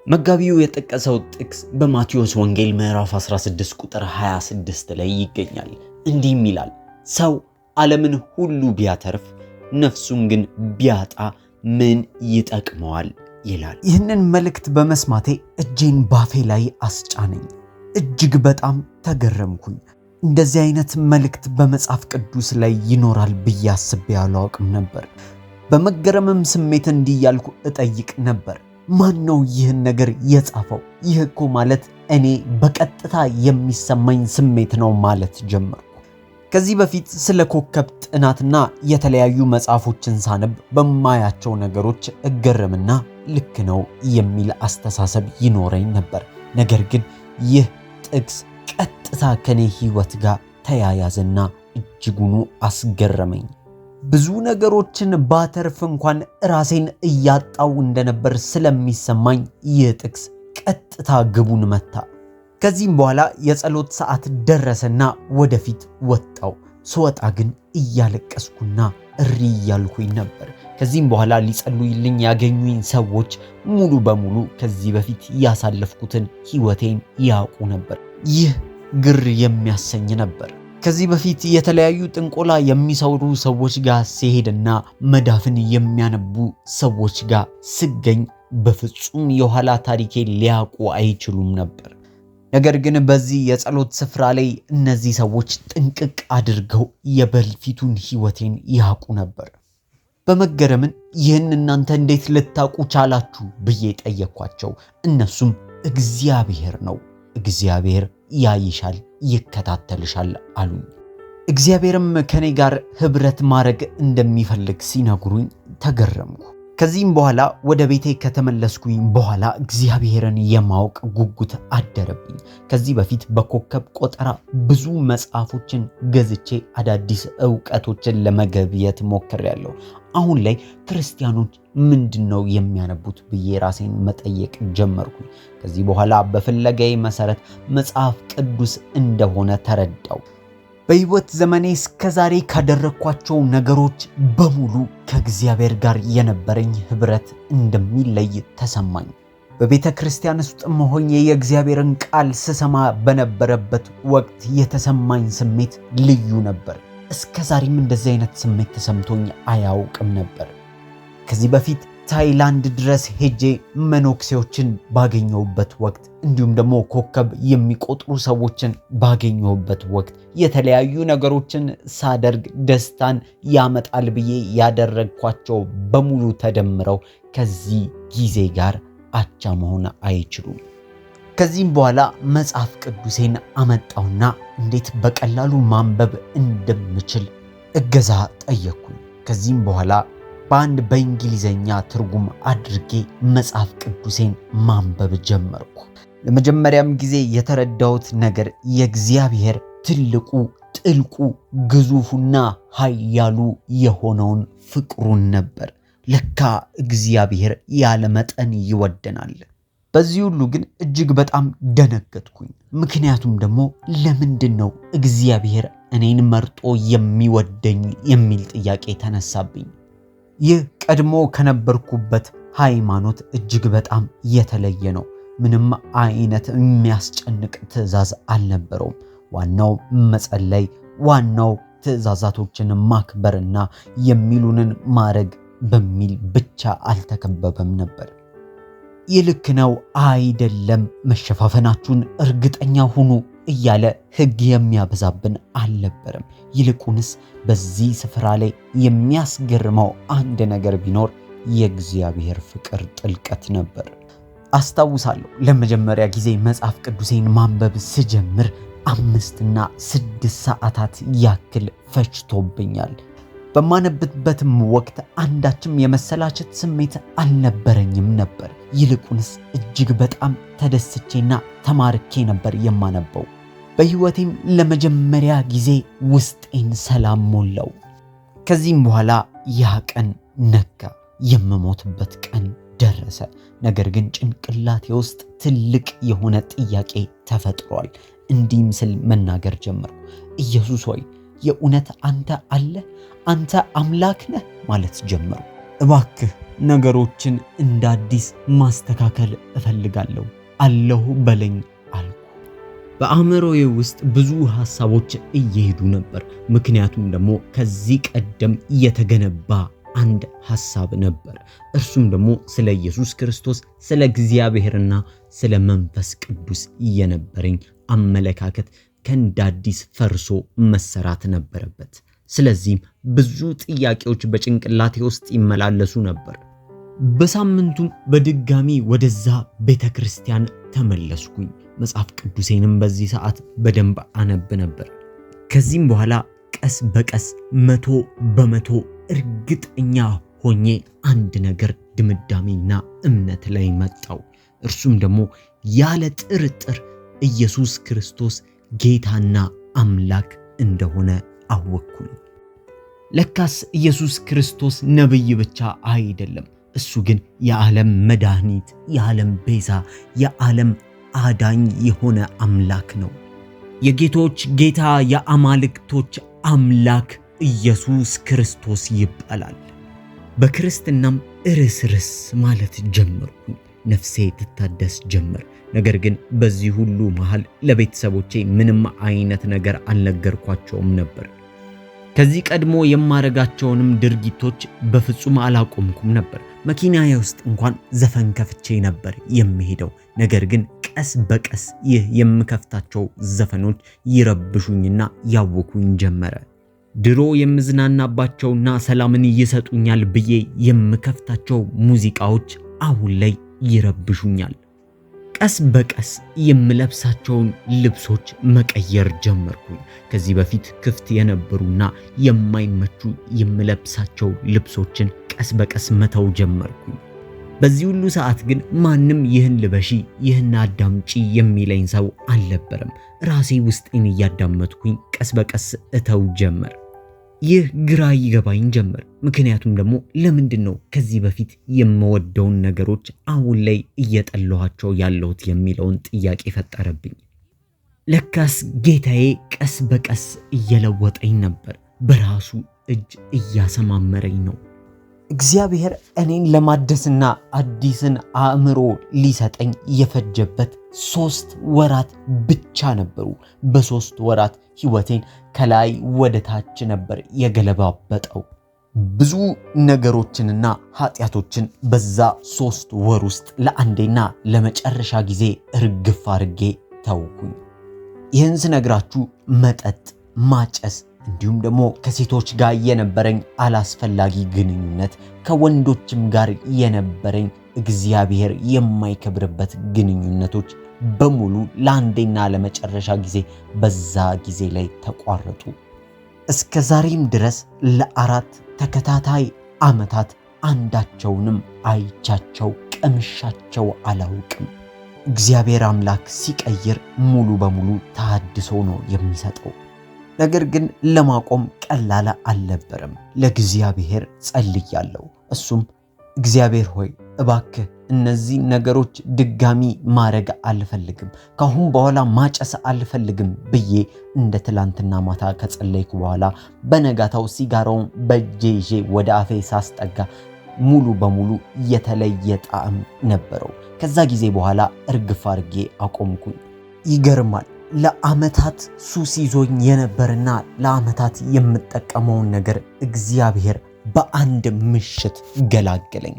Speaker 1: መጋቢው የጠቀሰው ጥቅስ በማቴዎስ ወንጌል ምዕራፍ 16 ቁጥር 26 ላይ ይገኛል። እንዲህም ይላል፣ ሰው ዓለምን ሁሉ ቢያተርፍ ነፍሱን ግን ቢያጣ ምን ይጠቅመዋል ይላል። ይህንን መልእክት በመስማቴ እጄን ባፌ ላይ አስጫነኝ። እጅግ በጣም ተገረምኩኝ። እንደዚህ አይነት መልእክት በመጽሐፍ ቅዱስ ላይ ይኖራል ብዬ አስቤ አላውቅም ነበር። በመገረምም ስሜት እንዲህ ያልኩ እጠይቅ ነበር፣ ማን ነው ይህን ነገር የጻፈው? ይህ እኮ ማለት እኔ በቀጥታ የሚሰማኝ ስሜት ነው ማለት ጀመርኩ። ከዚህ በፊት ስለ ኮከብ ጥናትና የተለያዩ መጽሐፎችን ሳነብ በማያቸው ነገሮች እገረምና ልክ ነው የሚል አስተሳሰብ ይኖረኝ ነበር። ነገር ግን ይህ ጥቅስ ቀጥታ ከኔ ህይወት ጋር ተያያዘና እጅጉኑ አስገረመኝ። ብዙ ነገሮችን ባተርፍ እንኳን ራሴን እያጣው እንደነበር ስለሚሰማኝ ይህ ጥቅስ ቀጥታ ግቡን መታ። ከዚህም በኋላ የጸሎት ሰዓት ደረሰና ወደፊት ወጣው። ስወጣ ግን እያለቀስኩና እሪ እያልኩኝ ነበር። ከዚህም በኋላ ሊጸልዩልኝ ያገኙኝ ሰዎች ሙሉ በሙሉ ከዚህ በፊት ያሳለፍኩትን ህይወቴን ያውቁ ነበር። ይህ ግር የሚያሰኝ ነበር። ከዚህ በፊት የተለያዩ ጥንቆላ የሚሰሩ ሰዎች ጋር ሲሄድና መዳፍን የሚያነቡ ሰዎች ጋር ስገኝ በፍጹም የኋላ ታሪኬ ሊያውቁ አይችሉም ነበር። ነገር ግን በዚህ የጸሎት ስፍራ ላይ እነዚህ ሰዎች ጥንቅቅ አድርገው የበፊቱን ሕይወቴን ያውቁ ነበር። በመገረምን ይህን እናንተ እንዴት ልታውቁ ቻላችሁ ብዬ ጠየኳቸው። እነሱም እግዚአብሔር ነው፣ እግዚአብሔር ያይሻል፣ ይከታተልሻል አሉኝ። እግዚአብሔርም ከኔ ጋር ህብረት ማድረግ እንደሚፈልግ ሲነግሩኝ ተገረምኩ። ከዚህም በኋላ ወደ ቤቴ ከተመለስኩኝ በኋላ እግዚአብሔርን የማወቅ ጉጉት አደረብኝ። ከዚህ በፊት በኮከብ ቆጠራ ብዙ መጽሐፎችን ገዝቼ አዳዲስ ዕውቀቶችን ለመገብየት ሞክሬያለሁ። አሁን ላይ ክርስቲያኖች ምንድነው የሚያነቡት ብዬ ራሴን መጠየቅ ጀመርኩኝ። ከዚህ በኋላ በፍለጋዬ መሰረት መጽሐፍ ቅዱስ እንደሆነ ተረዳው። በሕይወት ዘመኔ እስከዛሬ ካደረኳቸው ነገሮች በሙሉ ከእግዚአብሔር ጋር የነበረኝ ህብረት እንደሚለይ ተሰማኝ። በቤተ ክርስቲያን ውስጥም ሆኜ የእግዚአብሔርን ቃል ስሰማ በነበረበት ወቅት የተሰማኝ ስሜት ልዩ ነበር። እስከዛሬም እንደዚህ አይነት ስሜት ተሰምቶኝ አያውቅም ነበር። ከዚህ በፊት ታይላንድ ድረስ ሄጄ መኖክሴዎችን ባገኘሁበት ወቅት እንዲሁም ደግሞ ኮከብ የሚቆጥሩ ሰዎችን ባገኘሁበት ወቅት የተለያዩ ነገሮችን ሳደርግ ደስታን ያመጣል ብዬ ያደረግኳቸው በሙሉ ተደምረው ከዚህ ጊዜ ጋር አቻ መሆን አይችሉም። ከዚህም በኋላ መጽሐፍ ቅዱሴን አመጣውና እንዴት በቀላሉ ማንበብ እንደምችል እገዛ ጠየቅኩኝ። ከዚህም በኋላ በአንድ በእንግሊዘኛ ትርጉም አድርጌ መጽሐፍ ቅዱሴን ማንበብ ጀመርኩ። ለመጀመሪያም ጊዜ የተረዳሁት ነገር የእግዚአብሔር ትልቁ፣ ጥልቁ፣ ግዙፉና ኃያሉ የሆነውን ፍቅሩን ነበር። ለካ እግዚአብሔር ያለ መጠን ይወደናል። በዚህ ሁሉ ግን እጅግ በጣም ደነገጥኩኝ። ምክንያቱም ደግሞ ለምንድነው እግዚአብሔር እኔን መርጦ የሚወደኝ የሚል ጥያቄ ተነሳብኝ። ይህ ቀድሞ ከነበርኩበት ሃይማኖት እጅግ በጣም የተለየ ነው። ምንም አይነት የሚያስጨንቅ ትዕዛዝ አልነበረውም። ዋናው መጸለይ፣ ዋናው ትዕዛዛቶችን ማክበርና የሚሉንን ማድረግ በሚል ብቻ አልተከበበም ነበር። ይልክ ነው አይደለም፣ መሸፋፈናችሁን እርግጠኛ ሁኑ እያለ ሕግ የሚያበዛብን አልነበረም። ይልቁንስ በዚህ ስፍራ ላይ የሚያስገርመው አንድ ነገር ቢኖር የእግዚአብሔር ፍቅር ጥልቀት ነበር። አስታውሳለሁ ለመጀመሪያ ጊዜ መጽሐፍ ቅዱሴን ማንበብ ስጀምር 5 እና 6 ሰዓታት ያክል ፈጅቶብኛል። በማነብበትም ወቅት አንዳችም የመሰላቸት ስሜት አልነበረኝም ነበር። ይልቁንስ እጅግ በጣም ተደስቼና ተማርኬ ነበር የማነበው። በሕይወቴም ለመጀመሪያ ጊዜ ውስጤን ሰላም ሞላው። ከዚህም በኋላ ያ ቀን ነጋ፣ የምሞትበት ቀን ደረሰ። ነገር ግን ጭንቅላቴ ውስጥ ትልቅ የሆነ ጥያቄ ተፈጥሯል። እንዲህም ስል መናገር ጀመርኩ። ኢየሱስ ሆይ የእውነት አንተ አለ? አንተ አምላክ ነህ ማለት ጀመሩ። እባክህ ነገሮችን እንደ አዲስ ማስተካከል እፈልጋለሁ፣ አለሁ በለኝ አልኩ። በአእምሮዬ ውስጥ ብዙ ሐሳቦች እየሄዱ ነበር። ምክንያቱም ደግሞ ከዚህ ቀደም የተገነባ አንድ ሐሳብ ነበር። እርሱም ደግሞ ስለ ኢየሱስ ክርስቶስ፣ ስለ እግዚአብሔርና ስለ መንፈስ ቅዱስ የነበረኝ አመለካከት ከእንዳዲስ ፈርሶ መሰራት ነበረበት። ስለዚህም ብዙ ጥያቄዎች በጭንቅላቴ ውስጥ ይመላለሱ ነበር። በሳምንቱም በድጋሚ ወደዛ ቤተክርስቲያን ተመለስኩኝ። መጽሐፍ ቅዱሴንም በዚህ ሰዓት በደንብ አነብ ነበር። ከዚህም በኋላ ቀስ በቀስ 100% እርግጠኛ ሆኜ አንድ ነገር ድምዳሜና እምነት ላይ መጣው። እርሱም ደግሞ ያለ ጥርጥር ኢየሱስ ክርስቶስ ጌታና አምላክ እንደሆነ አወቅኩኝ። ለካስ ኢየሱስ ክርስቶስ ነብይ ብቻ አይደለም። እሱ ግን የዓለም መድኃኒት፣ የዓለም ቤዛ፣ የዓለም አዳኝ የሆነ አምላክ ነው። የጌቶች ጌታ፣ የአማልክቶች አምላክ ኢየሱስ ክርስቶስ ይባላል። በክርስትናም እርስ ማለት ጀመርኩኝ። ነፍሴ ትታደስ ጀመር። ነገር ግን በዚህ ሁሉ መሃል ለቤተሰቦቼ ምንም አይነት ነገር አልነገርኳቸውም ነበር። ከዚህ ቀድሞ የማረጋቸውንም ድርጊቶች በፍጹም አላቆምኩም ነበር። መኪናዬ ውስጥ እንኳን ዘፈን ከፍቼ ነበር የሚሄደው። ነገር ግን ቀስ በቀስ ይህ የምከፍታቸው ዘፈኖች ይረብሹኝና ያወኩኝ ጀመረ። ድሮ የምዝናናባቸውና ሰላምን ይሰጡኛል ብዬ የምከፍታቸው ሙዚቃዎች አሁን ላይ ይረብሹኛል። ቀስ በቀስ የምለብሳቸውን ልብሶች መቀየር ጀመርኩኝ። ከዚህ በፊት ክፍት የነበሩና የማይመቹ የምለብሳቸው ልብሶችን ቀስ በቀስ መተው ጀመርኩኝ። በዚህ ሁሉ ሰዓት ግን ማንም ይህን ልበሺ፣ ይህን አዳምጪ የሚለኝ ሰው አልነበረም። ራሴ ውስጤን እያዳመጥኩኝ ቀስ በቀስ እተው ጀመር። ይህ ግራ ይገባኝ ጀመር። ምክንያቱም ደግሞ ለምንድነው ከዚህ በፊት የምወደውን ነገሮች አሁን ላይ እየጠላኋቸው ያለሁት የሚለውን ጥያቄ ፈጠረብኝ። ለካስ ጌታዬ ቀስ በቀስ እየለወጠኝ ነበር። በራሱ እጅ እያሰማመረኝ ነው። እግዚአብሔር እኔን ለማደስና አዲስን አእምሮ ሊሰጠኝ የፈጀበት 3 ወራት ብቻ ነበሩ። በ3 ወራት ህይወቴን ከላይ ወደ ታች ነበር የገለባበጠው። ብዙ ነገሮችንና ኃጢያቶችን በዛ 3 ወር ውስጥ ለአንዴና ለመጨረሻ ጊዜ እርግፍ አድርጌ ተውኩኝ። ይህን ስነግራችሁ መጠጥ፣ ማጨስ እንዲሁም ደግሞ ከሴቶች ጋር የነበረኝ አላስፈላጊ ግንኙነት፣ ከወንዶችም ጋር የነበረኝ እግዚአብሔር የማይከብርበት ግንኙነቶች በሙሉ ለአንዴና ለመጨረሻ ጊዜ በዛ ጊዜ ላይ ተቋረጡ። እስከ ዛሬም ድረስ ለ4 ተከታታይ ዓመታት አንዳቸውንም አይቻቸው ቀምሻቸው አላውቅም። እግዚአብሔር አምላክ ሲቀይር ሙሉ በሙሉ ተሐድሶ ነው የሚሰጠው። ነገር ግን ለማቆም ቀላል አልነበረም። ለእግዚአብሔር ጸልያለሁ። እሱም እግዚአብሔር ሆይ እባክህ እነዚህ ነገሮች ድጋሚ ማረግ አልፈልግም፣ ካሁን በኋላ ማጨስ አልፈልግም ብዬ እንደ ትላንትና ማታ ከጸለይኩ በኋላ በነጋታው ሲጋራውን በእጄ ይዤ ወደ አፌ ሳስጠጋ ሙሉ በሙሉ የተለየ ጣዕም ነበረው። ከዛ ጊዜ በኋላ እርግፍ አድርጌ አቆምኩኝ። ይገርማል። ለዓመታት ሱስ ይዞኝ የነበርና ለዓመታት የምጠቀመውን ነገር እግዚአብሔር በአንድ ምሽት ገላገለኝ።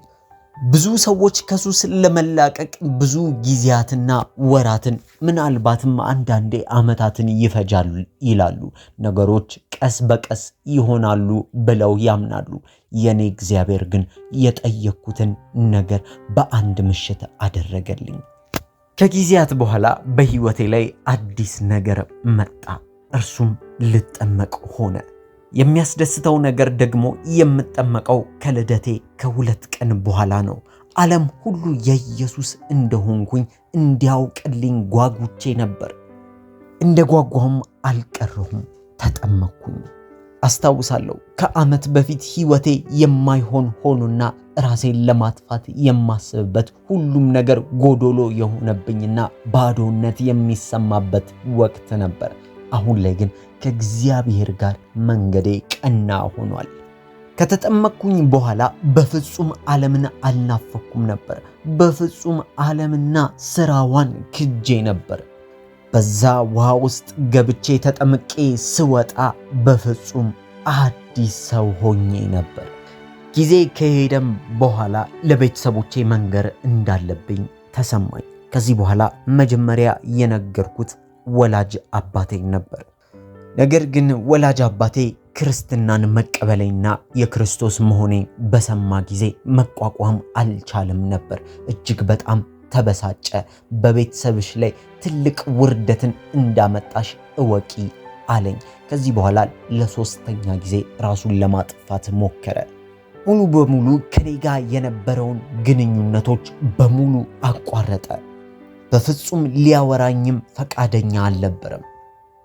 Speaker 1: ብዙ ሰዎች ከሱስ ለመላቀቅ ብዙ ጊዜያትና ወራትን ምናልባትም አንዳንዴ ዓመታትን ይፈጃሉ ይላሉ። ነገሮች ቀስ በቀስ ይሆናሉ ብለው ያምናሉ። የኔ እግዚአብሔር ግን የጠየቅኩትን ነገር በአንድ ምሽት አደረገልኝ። ከጊዜያት በኋላ በህይወቴ ላይ አዲስ ነገር መጣ። እርሱም ልጠመቅ ሆነ። የሚያስደስተው ነገር ደግሞ የምጠመቀው ከልደቴ ከ2 ቀን በኋላ ነው። ዓለም ሁሉ የኢየሱስ እንደሆንኩኝ እንዲያውቅልኝ ጓጉቼ ነበር። እንደ ጓጓም አልቀረሁም፣ ተጠመቅኩኝ። አስታውሳለሁ ከዓመት በፊት ህይወቴ የማይሆን ሆኖና ራሴን ለማጥፋት የማስብበት ሁሉም ነገር ጎዶሎ የሆነብኝና ባዶነት የሚሰማበት ወቅት ነበር። አሁን ላይ ግን ከእግዚአብሔር ጋር መንገዴ ቀና ሆኗል። ከተጠመቅኩኝ በኋላ በፍጹም ዓለምን አልናፈኩም ነበር። በፍጹም ዓለምና ስራዋን ክጄ ነበር። በዛ ውሃ ውስጥ ገብቼ ተጠምቄ ስወጣ በፍጹም አዲስ ሰው ሆኜ ነበር። ጊዜ ከሄደም በኋላ ለቤተሰቦቼ መንገር እንዳለብኝ ተሰማኝ። ከዚህ በኋላ መጀመሪያ የነገርኩት ወላጅ አባቴን ነበር። ነገር ግን ወላጅ አባቴ ክርስትናን መቀበሌና የክርስቶስ መሆኔ በሰማ ጊዜ መቋቋም አልቻለም ነበር። እጅግ በጣም ተበሳጨ። በቤተሰብሽ ላይ ትልቅ ውርደትን እንዳመጣሽ እወቂ አለኝ። ከዚህ በኋላ ለ3ኛ ጊዜ ራሱን ለማጥፋት ሞከረ። ሙሉ በሙሉ ከኔ ጋር የነበረውን ግንኙነቶች በሙሉ አቋረጠ። በፍጹም ሊያወራኝም ፈቃደኛ አልነበረም።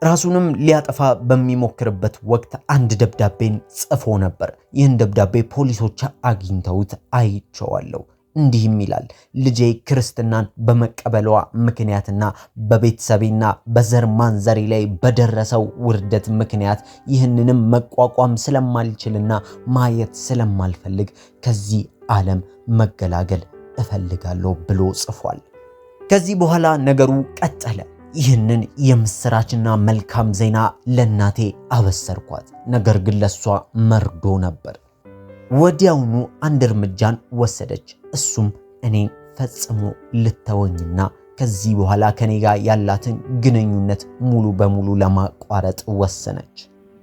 Speaker 1: ራሱንም ሊያጠፋ በሚሞክርበት ወቅት አንድ ደብዳቤን ጽፎ ነበር። ይህን ደብዳቤ ፖሊሶች አግኝተውት አይቼዋለሁ። እንዲህም ይላል፣ ልጄ ክርስትናን በመቀበሏ ምክንያትና በቤተሰቤና በዘር ማንዘሬ ላይ በደረሰው ውርደት ምክንያት ይህንንም መቋቋም ስለማልችልና ማየት ስለማልፈልግ ከዚህ ዓለም መገላገል እፈልጋለሁ ብሎ ጽፏል። ከዚህ በኋላ ነገሩ ቀጠለ። ይህንን የምስራችና መልካም ዜና ለእናቴ አበሰርኳት። ነገር ግን ለሷ መርዶ ነበር። ወዲያውኑ አንድ እርምጃን ወሰደች። እሱም እኔን ፈጽሞ ልተወኝና ከዚህ በኋላ ከኔ ጋር ያላትን ግንኙነት ሙሉ በሙሉ ለማቋረጥ ወሰነች።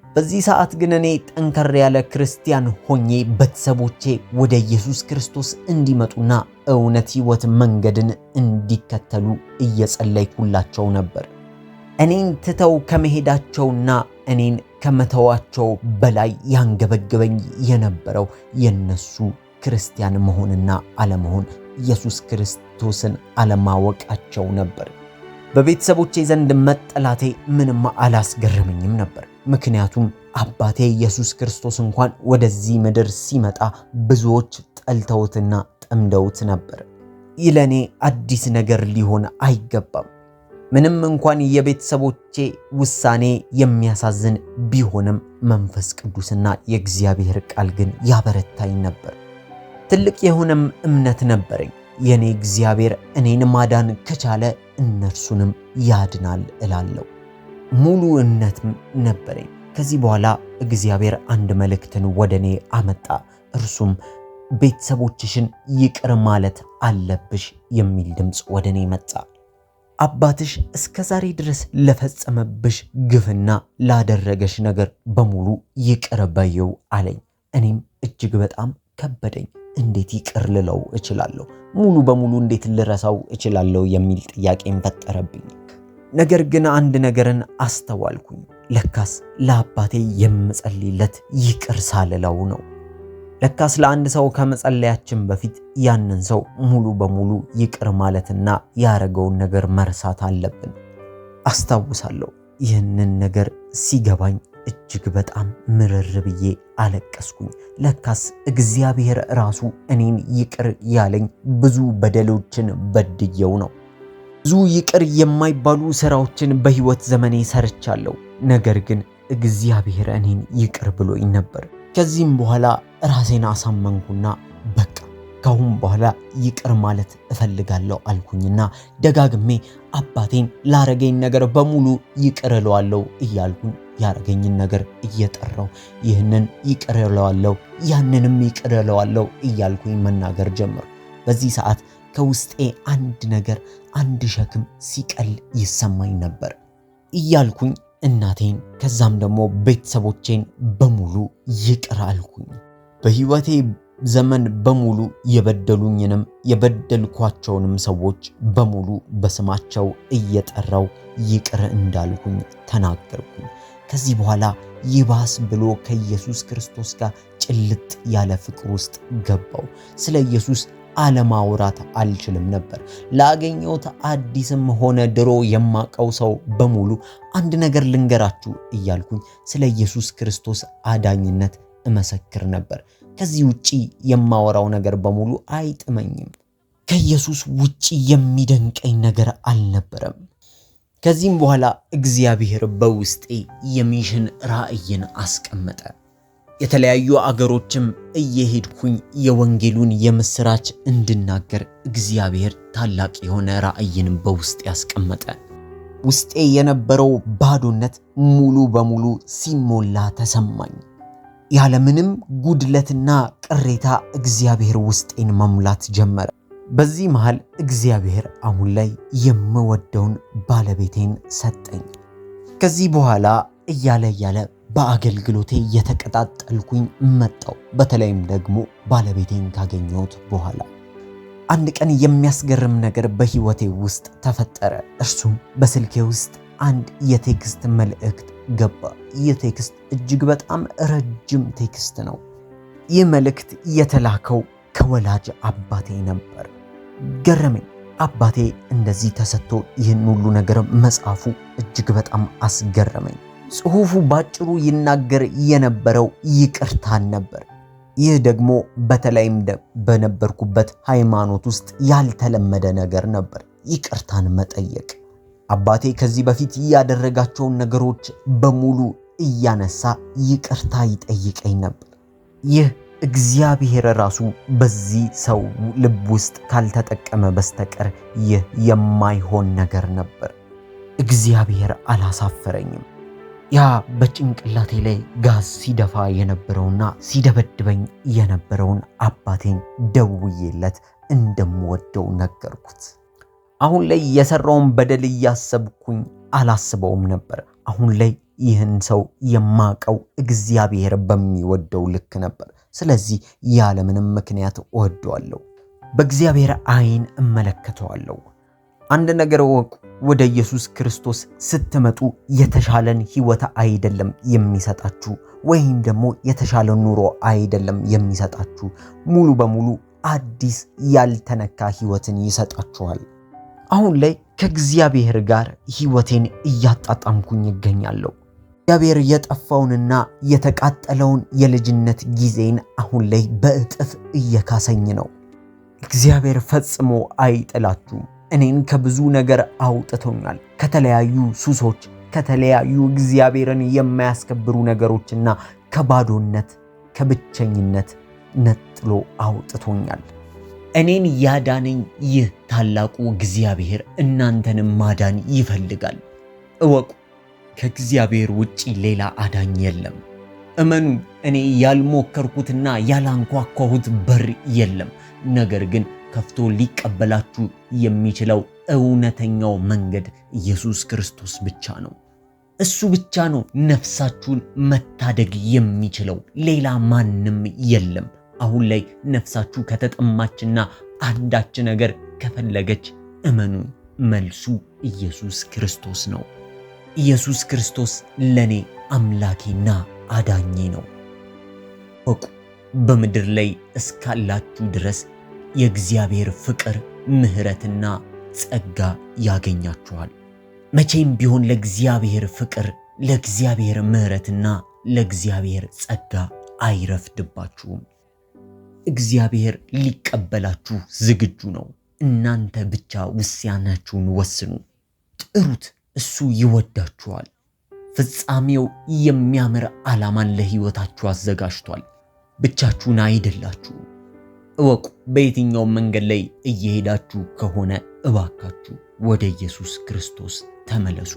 Speaker 1: በዚህ ሰዓት ግን እኔ ጠንከር ያለ ክርስቲያን ሆኜ ቤተሰቦቼ ወደ ኢየሱስ ክርስቶስ እንዲመጡና እውነት ሕይወት መንገድን እንዲከተሉ እየጸለይኩላቸው ነበር። እኔን ትተው ከመሄዳቸውና እኔን ከመተዋቸው በላይ ያንገበገበኝ የነበረው የነሱ ክርስቲያን መሆንና አለመሆን፣ ኢየሱስ ክርስቶስን አለማወቃቸው ነበር። በቤተሰቦቼ ዘንድ መጠላቴ ምንም አላስገረመኝም ነበር። ምክንያቱም አባቴ ኢየሱስ ክርስቶስ እንኳን ወደዚህ ምድር ሲመጣ ብዙዎች ጠልተውትና ጠምደውት ነበር። ይህ ለኔ አዲስ ነገር ሊሆን አይገባም። ምንም እንኳን የቤተሰቦቼ ውሳኔ የሚያሳዝን ቢሆንም መንፈስ ቅዱስና የእግዚአብሔር ቃል ግን ያበረታኝ ነበር። ትልቅ የሆነም እምነት ነበረኝ። የኔ እግዚአብሔር እኔን ማዳን ከቻለ እነርሱንም ያድናል እላለሁ። ሙሉ እምነትም ነበረኝ። ከዚህ በኋላ እግዚአብሔር አንድ መልእክትን ወደኔ አመጣ። እርሱም ቤተሰቦችሽን ይቅር ማለት አለብሽ የሚል ድምፅ ወደኔ መጣ። አባትሽ እስከ ዛሬ ድረስ ለፈጸመብሽ ግፍና ላደረገሽ ነገር በሙሉ ይቅር በይው አለኝ። እኔም እጅግ በጣም ከበደኝ። እንዴት ይቅር ልለው እችላለሁ? ሙሉ በሙሉ እንዴት ልረሳው እችላለሁ የሚል ጥያቄን ፈጠረብኝ። ነገር ግን አንድ ነገርን አስተዋልኩኝ። ለካስ ለአባቴ የምጸልይለት ይቅር ሳልለው ነው። ለካስ ለአንድ ሰው ከመጸለያችን በፊት ያንን ሰው ሙሉ በሙሉ ይቅር ማለትና ያረገውን ነገር መርሳት አለብን። አስታውሳለሁ። ይህንን ነገር ሲገባኝ እጅግ በጣም ምርር ብዬ አለቀስኩኝ። ለካስ እግዚአብሔር ራሱ እኔን ይቅር ያለኝ ብዙ በደሎችን በድየው ነው። ብዙ ይቅር የማይባሉ ስራዎችን በህይወት ዘመኔ ሰርቻለሁ። ነገር ግን እግዚአብሔር እኔን ይቅር ብሎኝ ነበር። ከዚህም በኋላ ራሴን አሳመንኩና በቃ ካሁን በኋላ ይቅር ማለት እፈልጋለሁ አልኩኝና ደጋግሜ አባቴን ላረገኝ ነገር በሙሉ ይቅር እለዋለሁ እያልኩኝ ያረገኝን ነገር እየጠራው ይህንን ይቅር እለዋለሁ ያንንም ይቅር እለዋለሁ እያልኩኝ መናገር ጀመርኩ። በዚህ ሰዓት ከውስጤ አንድ ነገር፣ አንድ ሸክም ሲቀል ይሰማኝ ነበር እያልኩኝ እናቴን ከዛም ደግሞ ቤተሰቦቼን በሙሉ ይቅር አልኩኝ። በህይወቴ ዘመን በሙሉ የበደሉኝንም የበደልኳቸውንም ሰዎች በሙሉ በስማቸው እየጠራው ይቅር እንዳልኩኝ ተናገርኩኝ። ከዚህ በኋላ ይባስ ብሎ ከኢየሱስ ክርስቶስ ጋር ጭልጥ ያለ ፍቅር ውስጥ ገባው። ስለ ኢየሱስ አለማውራት አልችልም ነበር። ላገኘሁት አዲስም ሆነ ድሮ የማቀው ሰው በሙሉ አንድ ነገር ልንገራችሁ እያልኩኝ ስለ ኢየሱስ ክርስቶስ አዳኝነት እመሰክር ነበር። ከዚህ ውጪ የማወራው ነገር በሙሉ አይጥመኝም። ከኢየሱስ ውጪ የሚደንቀኝ ነገር አልነበረም። ከዚህም በኋላ እግዚአብሔር በውስጤ የሚሽን ራእይን አስቀመጠ። የተለያዩ አገሮችም እየሄድኩኝ የወንጌሉን የምስራች እንድናገር እግዚአብሔር ታላቅ የሆነ ራእይን በውስጤ ያስቀመጠ። ውስጤ የነበረው ባዶነት ሙሉ በሙሉ ሲሞላ ተሰማኝ። ያለምንም ጉድለትና ቅሬታ እግዚአብሔር ውስጤን መሙላት ጀመረ። በዚህ መሃል እግዚአብሔር አሁን ላይ የምወደውን ባለቤቴን ሰጠኝ። ከዚህ በኋላ እያለ በአገልግሎቴ የተቀጣጠልኩኝ መጣው። በተለይም ደግሞ ባለቤቴን ካገኘሁት በኋላ አንድ ቀን የሚያስገርም ነገር በህይወቴ ውስጥ ተፈጠረ። እርሱም በስልኬ ውስጥ አንድ የቴክስት መልእክት ገባ። ይህ ቴክስት እጅግ በጣም ረጅም ቴክስት ነው። ይህ መልእክት የተላከው ከወላጅ አባቴ ነበር። ገረመኝ። አባቴ እንደዚህ ተሰጥቶ ይህን ሁሉ ነገር መጻፉ እጅግ በጣም አስገረመኝ። ጽሑፉ ባጭሩ ይናገር የነበረው ይቅርታን ነበር። ይህ ደግሞ በተለይም በነበርኩበት ሃይማኖት ውስጥ ያልተለመደ ነገር ነበር፣ ይቅርታን መጠየቅ። አባቴ ከዚህ በፊት ያደረጋቸውን ነገሮች በሙሉ እያነሳ ይቅርታ ይጠይቀኝ ነበር። ይህ እግዚአብሔር ራሱ በዚህ ሰው ልብ ውስጥ ካልተጠቀመ በስተቀር ይህ የማይሆን ነገር ነበር። እግዚአብሔር አላሳፈረኝም። ያ በጭንቅላቴ ላይ ጋዝ ሲደፋ የነበረውና ሲደበድበኝ የነበረውን አባቴን ደውዬለት እንደምወደው ነገርኩት። አሁን ላይ የሰራውን በደል እያሰብኩኝ አላስበውም ነበር። አሁን ላይ ይህን ሰው የማቀው እግዚአብሔር በሚወደው ልክ ነበር። ስለዚህ ያለምንም ምክንያት እወደዋለሁ። በእግዚአብሔር ዓይን እመለከተዋለሁ። አንድ ነገር ወቁ፣ ወደ ኢየሱስ ክርስቶስ ስትመጡ የተሻለን ሕይወት አይደለም የሚሰጣችሁ፣ ወይም ደግሞ የተሻለ ኑሮ አይደለም የሚሰጣችሁ። ሙሉ በሙሉ አዲስ ያልተነካ ሕይወትን ይሰጣችኋል። አሁን ላይ ከእግዚአብሔር ጋር ሕይወቴን እያጣጣምኩኝ ይገኛለሁ። እግዚአብሔር የጠፋውንና የተቃጠለውን የልጅነት ጊዜን አሁን ላይ በእጥፍ እየካሰኝ ነው። እግዚአብሔር ፈጽሞ አይጥላችሁም። እኔን ከብዙ ነገር አውጥቶኛል። ከተለያዩ ሱሶች፣ ከተለያዩ እግዚአብሔርን የማያስከብሩ ነገሮችና ከባዶነት፣ ከብቸኝነት ነጥሎ አውጥቶኛል። እኔን ያዳነኝ ይህ ታላቁ እግዚአብሔር እናንተንም ማዳን ይፈልጋል። እወቁ፣ ከእግዚአብሔር ውጪ ሌላ አዳኝ የለም። እመኑ፣ እኔ ያልሞከርኩትና ያላንኳኳሁት በር የለም። ነገር ግን ከፍቶ ሊቀበላችሁ የሚችለው እውነተኛው መንገድ ኢየሱስ ክርስቶስ ብቻ ነው። እሱ ብቻ ነው ነፍሳችሁን መታደግ የሚችለው፣ ሌላ ማንም የለም። አሁን ላይ ነፍሳችሁ ከተጠማችና አንዳች ነገር ከፈለገች እመኑ፣ መልሱ ኢየሱስ ክርስቶስ ነው። ኢየሱስ ክርስቶስ ለኔ አምላኬና አዳኜ ነው። ወቁ፣ በምድር ላይ እስካላችሁ ድረስ የእግዚአብሔር ፍቅር፣ ምሕረትና ጸጋ ያገኛችኋል። መቼም ቢሆን ለእግዚአብሔር ፍቅር፣ ለእግዚአብሔር ምሕረትና ለእግዚአብሔር ጸጋ አይረፍድባችሁም። እግዚአብሔር ሊቀበላችሁ ዝግጁ ነው። እናንተ ብቻ ውሳኔያችሁን ወስኑ፣ ጥሩት። እሱ ይወዳችኋል። ፍጻሜው የሚያምር ዓላማን ለሕይወታችሁ አዘጋጅቷል። ብቻችሁን አይደላችሁም። እወቁ፣ በየትኛውም መንገድ ላይ እየሄዳችሁ ከሆነ እባካችሁ ወደ ኢየሱስ ክርስቶስ ተመለሱ።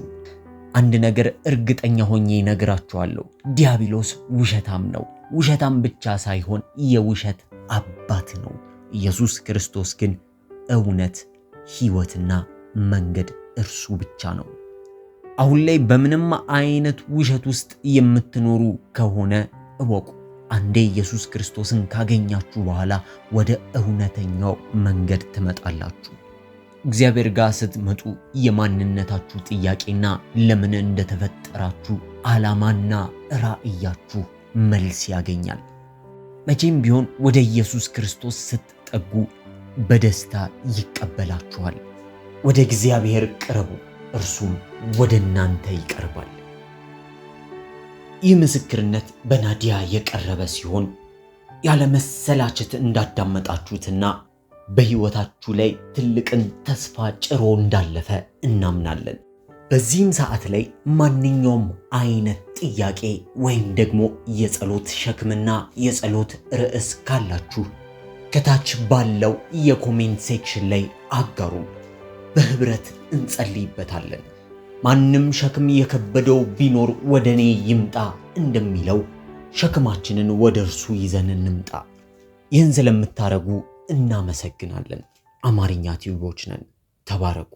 Speaker 1: አንድ ነገር እርግጠኛ ሆኜ እነግራችኋለሁ፣ ዲያብሎስ ውሸታም ነው። ውሸታም ብቻ ሳይሆን የውሸት አባት ነው። ኢየሱስ ክርስቶስ ግን እውነት፣ ሕይወትና መንገድ እርሱ ብቻ ነው። አሁን ላይ በምንም አይነት ውሸት ውስጥ የምትኖሩ ከሆነ እወቁ፣ አንዴ ኢየሱስ ክርስቶስን ካገኛችሁ በኋላ ወደ እውነተኛው መንገድ ትመጣላችሁ። እግዚአብሔር ጋር ስትመጡ የማንነታችሁ ጥያቄና ለምን እንደተፈጠራችሁ ዓላማና ራእያችሁ መልስ ያገኛል። መቼም ቢሆን ወደ ኢየሱስ ክርስቶስ ስትጠጉ በደስታ ይቀበላችኋል። ወደ እግዚአብሔር ቅረቡ፣ እርሱም ወደ እናንተ ይቀርባል። ይህ ምስክርነት በናዲያ የቀረበ ሲሆን ያለ መሰላቸት እንዳዳመጣችሁትና በሕይወታችሁ ላይ ትልቅን ተስፋ ጭሮ እንዳለፈ እናምናለን። በዚህም ሰዓት ላይ ማንኛውም አይነት ጥያቄ ወይም ደግሞ የጸሎት ሸክምና የጸሎት ርዕስ ካላችሁ ከታች ባለው የኮሜንት ሴክሽን ላይ አጋሩ። በህብረት እንጸልይበታለን። ማንም ሸክም የከበደው ቢኖር ወደ እኔ ይምጣ እንደሚለው ሸክማችንን ወደ እርሱ ይዘን እንምጣ። ይህን ስለምታረጉ እናመሰግናለን። አማርኛ ቲዩቦች ነን። ተባረኩ።